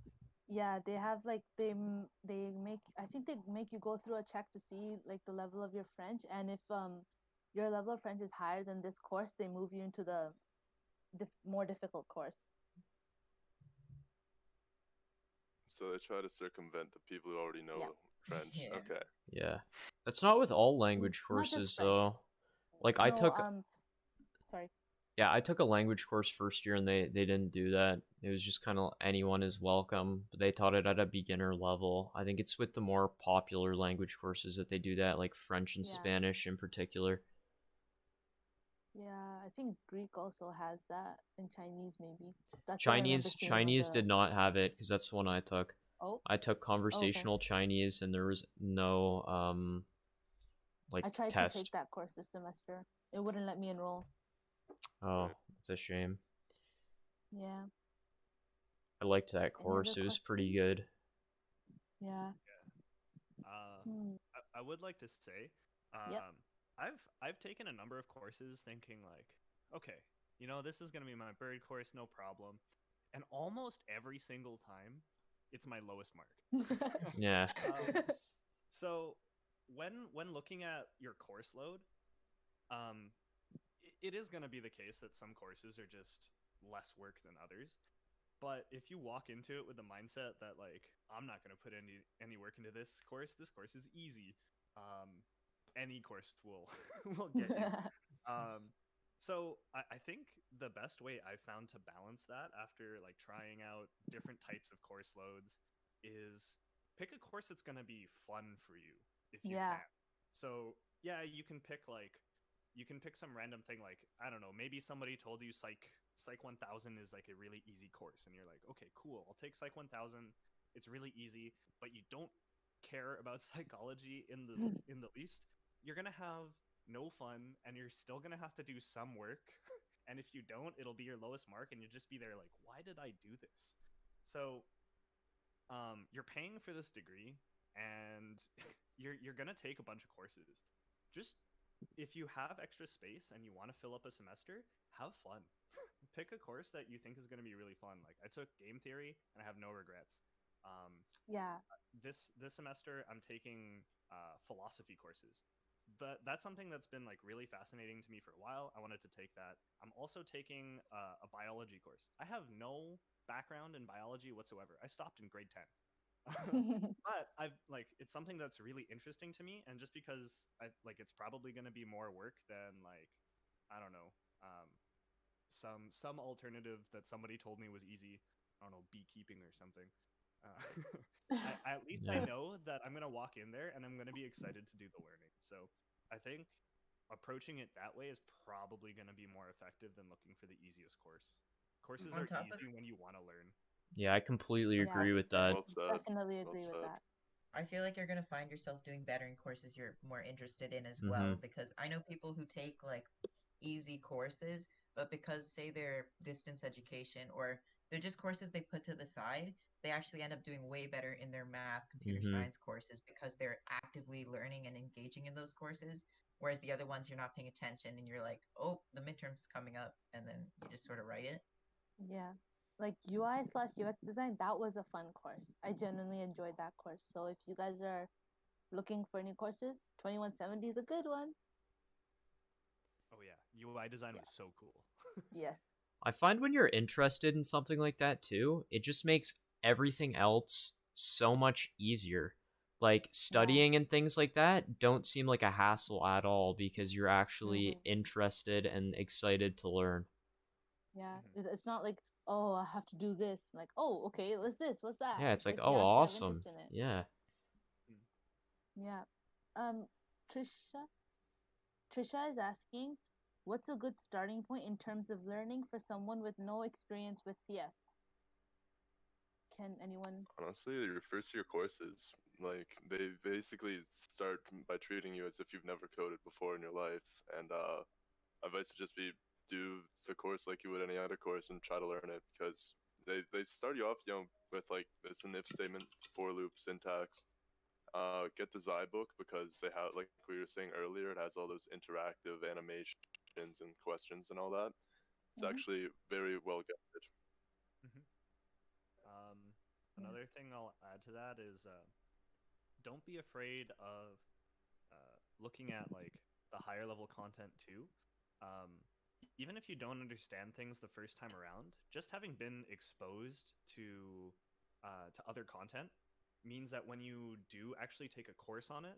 C: Yeah, they have like they make, I think they make you go through a check to see like the level of your French, and if your level of French is higher than this course, they move you into the more difficult course.
E: So they try to circumvent the people who already know French.
D: Yeah.
E: Okay.
B: Yeah. That's not with all language
C: Not just
B: courses
C: French.
B: though. Like I
C: No,
B: took
C: sorry.
B: Yeah, I took a language course first year and they didn't do that. It was just kind of anyone is welcome, but they taught it at a beginner level. I think it's with the more popular language courses that they do that, like French and
C: Yeah.
B: Spanish in particular.
C: Yeah, I think Greek also has that, and Chinese maybe. That's what I remember
B: Chinese
C: seeing on
B: Chinese
C: the...
B: did not have it because that's the one I took.
C: Oh.
B: I took conversational Chinese and there was no like
C: I tried
B: test.
C: to take that course this semester. It wouldn't let me enroll.
B: Oh, it's a shame.
C: Yeah.
B: I liked that course. It was pretty good.
C: Yeah.
J: I would like to say, I've taken a number of courses thinking like, okay, you know, this is gonna be my bird course, no problem, and almost every single time, it's my lowest mark.
B: Yeah.
J: So when looking at your course load, it is gonna be the case that some courses are just less work than others. But if you walk into it with the mindset that like I'm not going to put any work into this course is easy, any course will get you. So I think the best way I've found to balance that after like trying out different types of course loads is pick a course that's going to be fun for you if you can. So yeah, you can pick some random thing like, I don't know, maybe somebody told you Psych 1000 is like a really easy course and you're like, okay, cool, I'll take Psych 1000. It's really easy, but you don't care about psychology in the least. You're going to have no fun and you're still going to have to do some work. And if you don't, it'll be your lowest mark and you'll just be there like, why did I do this? So you're paying for this degree and you're going to take a bunch of courses. Just if you have extra space and you want to fill up a semester, have fun. Pick a course that you think is going to be really fun. Like I took game theory and I have no regrets. This semester I'm taking philosophy courses. That's something that's been like really fascinating to me for a while. I wanted to take that. I'm also taking a biology course. I have no background in biology whatsoever. I stopped in grade 10. But I've like, it's something that's really interesting to me, and just because it's probably going to be more work than like, I don't know, some alternative that somebody told me was easy. I don't know, beekeeping or something. At least I know that I'm gonna walk in there and I'm gonna be excited to do the learning. So I think approaching it that way is probably gonna be more effective than looking for the easiest course. Courses are easy when you want to learn.
B: Yeah, I completely agree with that.
C: Definitely agree with that.
D: I feel like you're going to find yourself doing better in courses you're more interested in as well, because I know people who take like easy courses, but because say they're distance education or they're just courses they put to the side, they actually end up doing way better in their math, computer science courses because they're actively learning and engaging in those courses. Whereas the other ones, you're not paying attention and you're like, oh, the midterm's coming up, and then you just sort of write it.
C: Yeah. Like UI/UX design, that was a fun course. I genuinely enjoyed that course. So if you guys are looking for any courses, 2170 is a good one.
J: Oh yeah, UI design was so cool.
C: Yes.
B: I find when you're interested in something like that too, it just makes everything else so much easier. Like studying and things like that don't seem like a hassle at all because you're actually interested and excited to learn.
C: Yeah, it's not like, oh, I have to do this. Like, oh, okay, what's this? What's that?
B: Yeah, it's like,
C: you
B: oh,
C: actually have
B: awesome.
C: interest in it.
B: Yeah.
C: Yeah. Trisha is asking, what's a good starting point in terms of learning for someone with no experience with CS? Can anyone?
E: Honestly, your first year courses, like, they basically start by treating you as if you've never coded before in your life. And advice would just be do the course like you would any other course and try to learn it, because they start you off, with like it's an if statement, for loop, syntax. Get the Zai book because they have, like we were saying earlier, it has all those interactive animations and questions and all that. It's actually very well guided.
J: Another thing I'll add to that is don't be afraid of looking at like the higher level content too. Even if you don't understand things the first time around, just having been exposed to other content means that when you do actually take a course on it,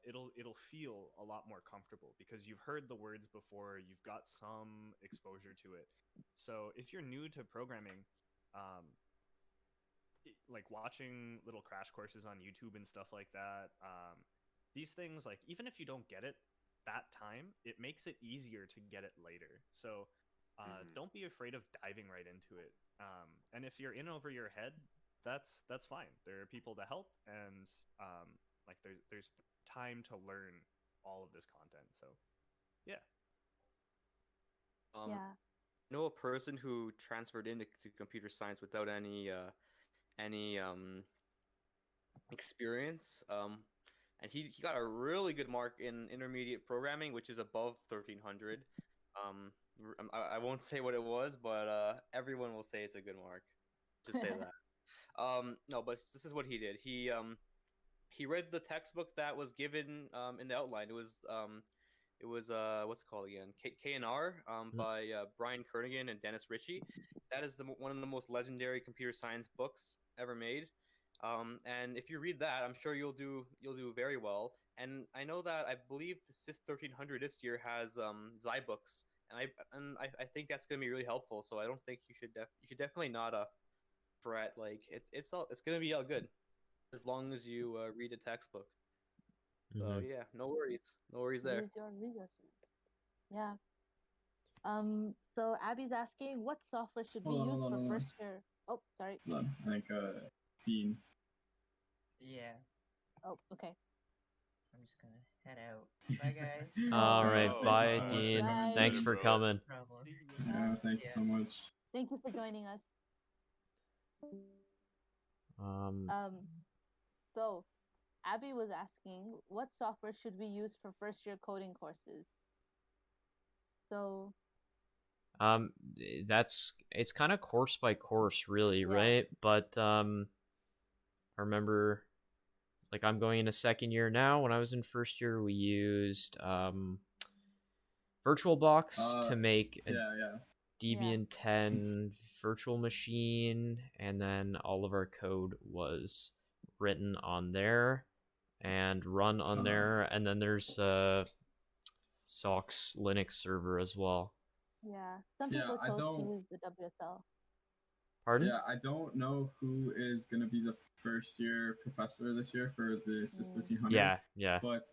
J: it'll feel a lot more comfortable because you've heard the words before, you've got some exposure to it. So if you're new to programming, like watching little crash courses on YouTube and stuff like that, these things, like, even if you don't get it that time, it makes it easier to get it later. So don't be afraid of diving right into it. And if you're in over your head, that's fine. There are people to help, and like there's time to learn all of this content. So yeah.
C: Yeah.
K: I know a person who transferred into computer science without any experience, and he got a really good mark in intermediate programming, which is above 1300. I won't say what it was, but everyone will say it's a good mark. Just say that. No, but this is what he did. He read the textbook that was given in the outline. It was what's it called again? K&R by Brian Kernighan and Dennis Ritchie. That is one of the most legendary computer science books ever made. And if you read that, I'm sure you'll do very well. And I know that I believe SIS 1300 this year has Xi books, and I think that's going to be really helpful. So I don't think you should definitely not fret. Like it's going to be all good as long as you read the textbook. So yeah, no worries there.
C: Use your resources. Yeah. So Abby's asking, what software should be used for first year? Oh, sorry.
A: I think Dean.
D: Yeah.
C: Oh, okay.
D: I'm just gonna head out. Bye, guys.
B: All right, bye,
A: so
B: Dean.
C: Bye.
B: Thanks for coming.
A: Yeah, thank you so much.
C: Thank you for joining us. So Abby was asking, what software should we use for first year coding courses? So
B: it's kind of course by course, really, right? But I remember, like, I'm going into second year now. When I was in first year, we used VirtualBox to make a Debian 10 virtual machine, and then all of our code was written on there and run on there, and then there's SOX Linux server as well.
C: Yeah, some people chose to use the WSL.
B: Pardon?
A: Yeah, I don't know who is going to be the first year professor this year for the SIS 1300.
B: Yeah.
A: But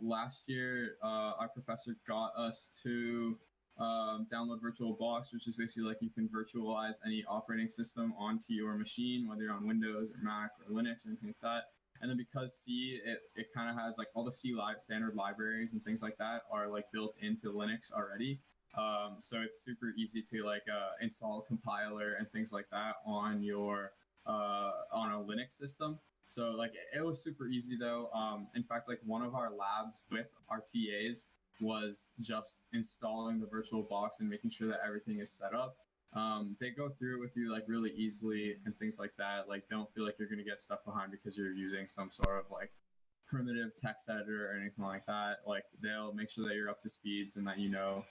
A: last year, our professor got us to download VirtualBox, which is basically like you can virtualize any operating system onto your machine, whether you're on Windows or Mac or Linux or anything like that. And then because C, it kind of has like all the C standard libraries and things like that are like built into Linux already. So it's super easy to like install a compiler and things like that on your on a Linux system. So like it was super easy though. In fact, like one of our labs with our TAs was just installing the VirtualBox and making sure that everything is set up. They go through it with you like really easily and things like that. Like don't feel like you're going to get stuck behind because you're using some sort of like primitive text editor or anything like that. Like they'll make sure that you're up to speeds and that you know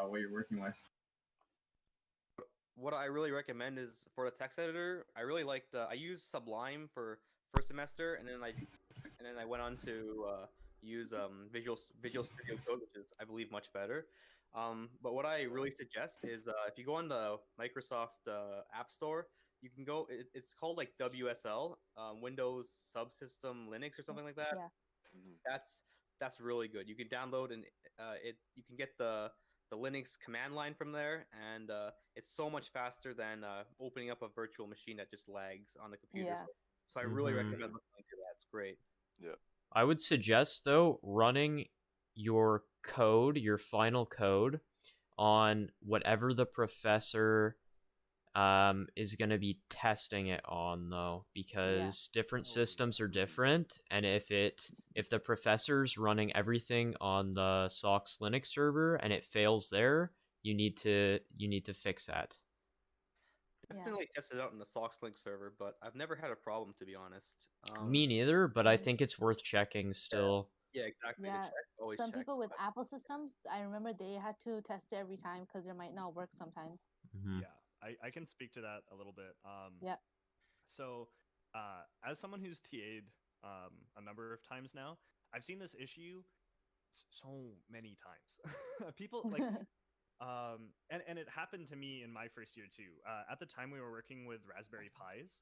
A: what you're working with.
K: what I really recommend is for the text editor. I really liked. I used Sublime for first semester, and then I went on to use Visual Studio Code, which is I believe much better. But what I really suggest is if you go on the Microsoft App Store, you can go. It's called like WSL, Windows Subsystem Linux or something like that.
C: Yeah.
K: That's really good. You can download and you can get the Linux command line from there, and it's so much faster than opening up a virtual machine that just lags on the computer.
C: Yeah.
K: So I really
B: Mhm.
K: recommend looking into that. It's great.
E: Yeah.
B: I would suggest though running your code, your final code, on whatever the professor is going to be testing it on though, because different systems are different, and if the professor's running everything on the SOX Linux server and it fails there, you need to fix that.
K: Definitely test it out in the SOX Link server, but I've never had a problem, to be honest.
B: Me neither, but I think it's worth checking still.
K: Yeah, exactly.
C: Yeah.
K: To check, always
C: Some
K: check.
C: people with Apple systems, I remember they had to test it every time because it might not work sometimes.
B: Mhm.
J: Yeah, I can speak to that a little bit.
C: Yeah.
J: So, as someone who's TA'd a number of times now, I've seen this issue so many times. People like, and it happened to me in my first year too. At the time, we were working with Raspberry Pis,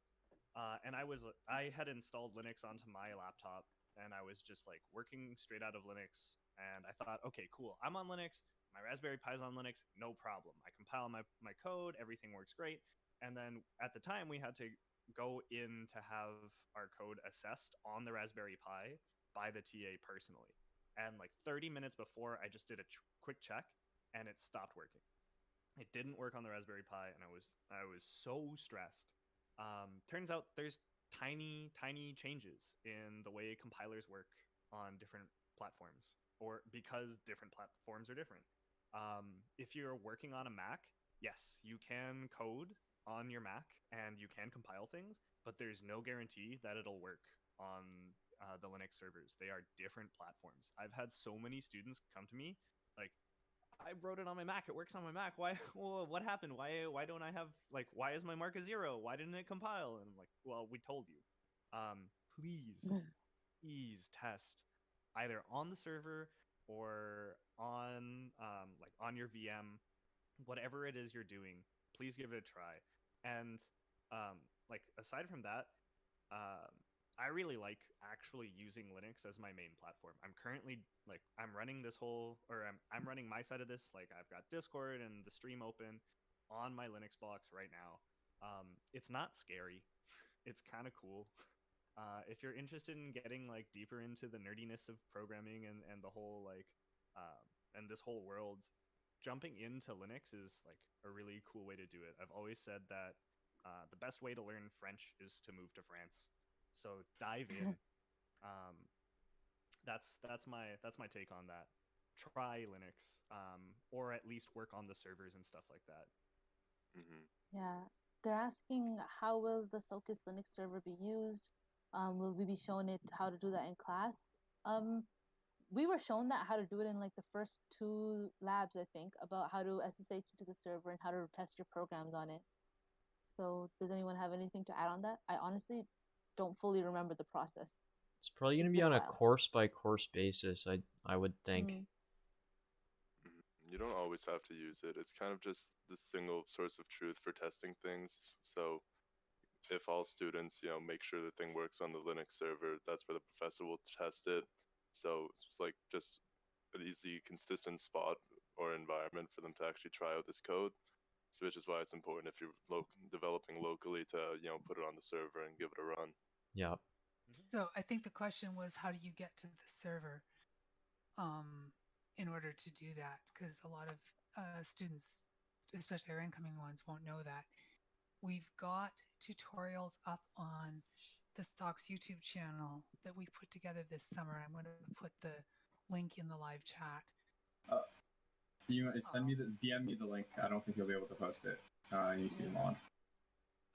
J: and I had installed Linux onto my laptop, and I was just like working straight out of Linux. And I thought, okay, cool, I'm on Linux. My Raspberry Pi's on Linux, no problem. I compile my code, everything works great. And then at the time, we had to go in to have our code assessed on the Raspberry Pi by the TA personally. And like 30 minutes before, I just did a quick check, and it stopped working. It didn't work on the Raspberry Pi, and I was so stressed. Turns out there's tiny changes in the way compilers work on different platforms, or because different platforms are different. If you're working on a Mac, yes, you can code on your Mac and you can compile things, but there's no guarantee that it'll work on the Linux servers. They are different platforms. I've had so many students come to me like, I wrote it on my Mac. It works on my Mac. Why? Well, what happened? Why don't I have like? Why is my mark a 0? Why didn't it compile? And I'm like, well, we told you. Please test either on the server or on like on your VM, whatever it is you're doing. Please give it a try. And like aside from that, I really like actually using Linux as my main platform. I'm currently like I'm running this whole, or I'm running my side of this. Like I've got Discord and the stream open on my Linux box right now. It's not scary. It's kind of cool. If you're interested in getting like deeper into the nerdiness of programming and the whole like and this whole world, jumping into Linux is like a really cool way to do it. I've always said that the best way to learn French is to move to France. So dive in. That's my take on that. Try Linux, or at least work on the servers and stuff like that.
C: Yeah, they're asking how will the Sophos Linux server be used? Will we be shown it how to do that in class? We were shown that how to do it in like the first 2 labs, I think, about how to SSH to the server and how to test your programs on it. So does anyone have anything to add on that? I honestly don't fully remember the process.
B: It's probably going to be on a course by course basis, I would think.
E: You don't always have to use it. It's kind of just the single source of truth for testing things. So if all students, make sure the thing works on the Linux server, that's where the professor will test it. So it's like just an easy, consistent spot or environment for them to actually try out this code. So which is why it's important if you're developing locally to, put it on the server and give it a run.
B: Yeah.
I: So I think the question was, how do you get to the server in order to do that? Because a lot of students, especially our incoming ones, won't know that. We've got tutorials up on the SOX YouTube channel that we put together this summer. I'm going to put the link in the live chat.
A: You DM me the link. I don't think you'll be able to post it. It needs to be mod.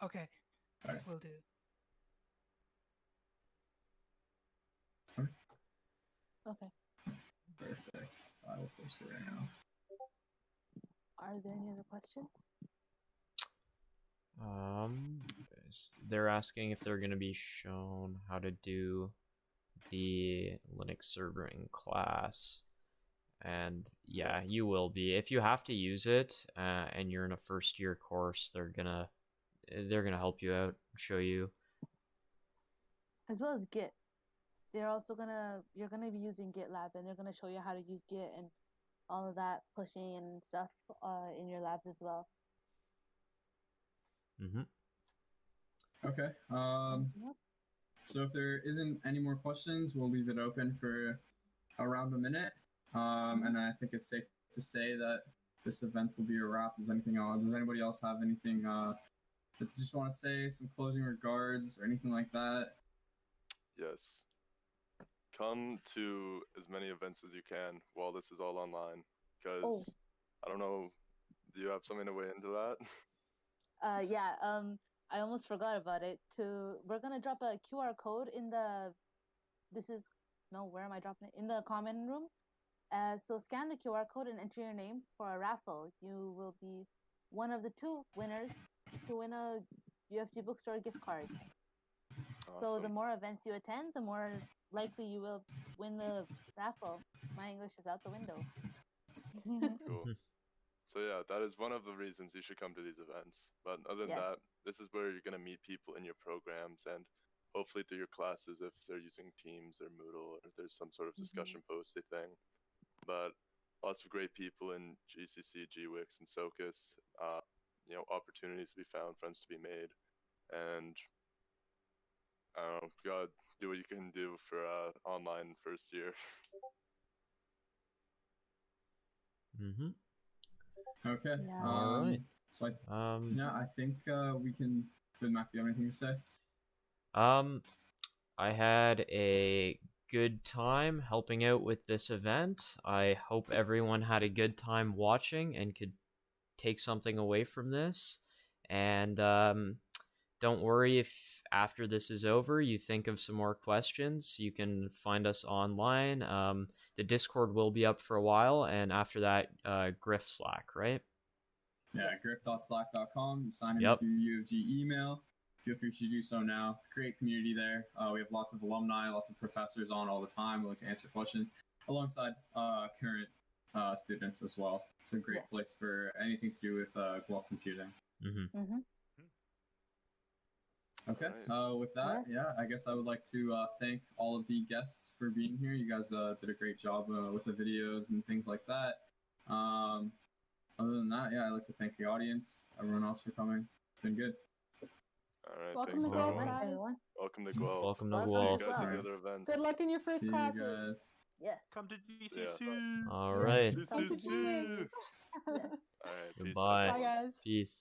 I: Okay,
A: All right.
I: Will do.
C: Okay.
A: Perfect. I will post it right now.
C: Are there any other questions?
B: They're asking if they're gonna be shown how to do the Linux server in class. And yeah, you will be. If you have to use it, and you're in a first year course, they're gonna help you out, show you.
C: As well as Git. You're gonna be using GitLab, and they're gonna show you how to use Git and all of that pushing and stuff in your labs as well.
A: Okay. So if there isn't any more questions, we'll leave it open for around a minute. And I think it's safe to say that this event will be a wrap. Does anybody else have anything that you just want to say, some closing regards or anything like that?
E: Yes. Come to as many events as you can while this is all online, because I don't know, do you have something to weigh into that?
C: Yeah, I almost forgot about it. We're gonna drop a QR code in the where am I dropping it? In the comment room. So scan the QR code and enter your name for a raffle. You will be one of the 2 winners to win a UFG bookstore gift card.
E: Awesome.
C: So the more events you attend, the more likely you will win the raffle. My English is out the window.
E: Cool. So yeah, that is one of the reasons you should come to these events. But other than that, this is where you're going to meet people in your programs and hopefully through your classes if they're using Teams or Moodle or if there's some sort of discussion posty thing. But lots of great people in GCC, GWIX, and SOCUS. Opportunities to be found, friends to be made, and I don't know, God, do what you can do for online first year.
A: Okay.
B: Yeah. All right.
A: So I think we can. Mac, do you have anything to say?
B: I had a good time helping out with this event. I hope everyone had a good time watching and could take something away from this. And don't worry if after this is over you think of some more questions. You can find us online. The Discord will be up for a while, and after that, Griff Slack, right?
A: Yeah, griff.slack.com. You sign in with your UFG email. Feel free to do so now. Great community there. We have lots of alumni, lots of professors on all the time willing to answer questions alongside current students as well. It's a great place for anything to do with Guelph computing. Okay. With that, I guess I would like to thank all of the guests for being here. You guys did a great job with the videos and things like that. Other than that, I'd like to thank the audience, everyone else for coming. It's been good.
E: All right,
L: Welcome to Guelph, guys.
E: Welcome to Guelph.
B: Welcome to
E: See
B: Guelph.
E: you guys at the other events.
L: Good luck in your first
A: See
L: classes.
A: you guys.
C: Yes.
J: Come to GCC.
B: All right.
L: Come to GCC.
E: All right.
B: Goodbye.
L: Bye, guys.
B: Peace.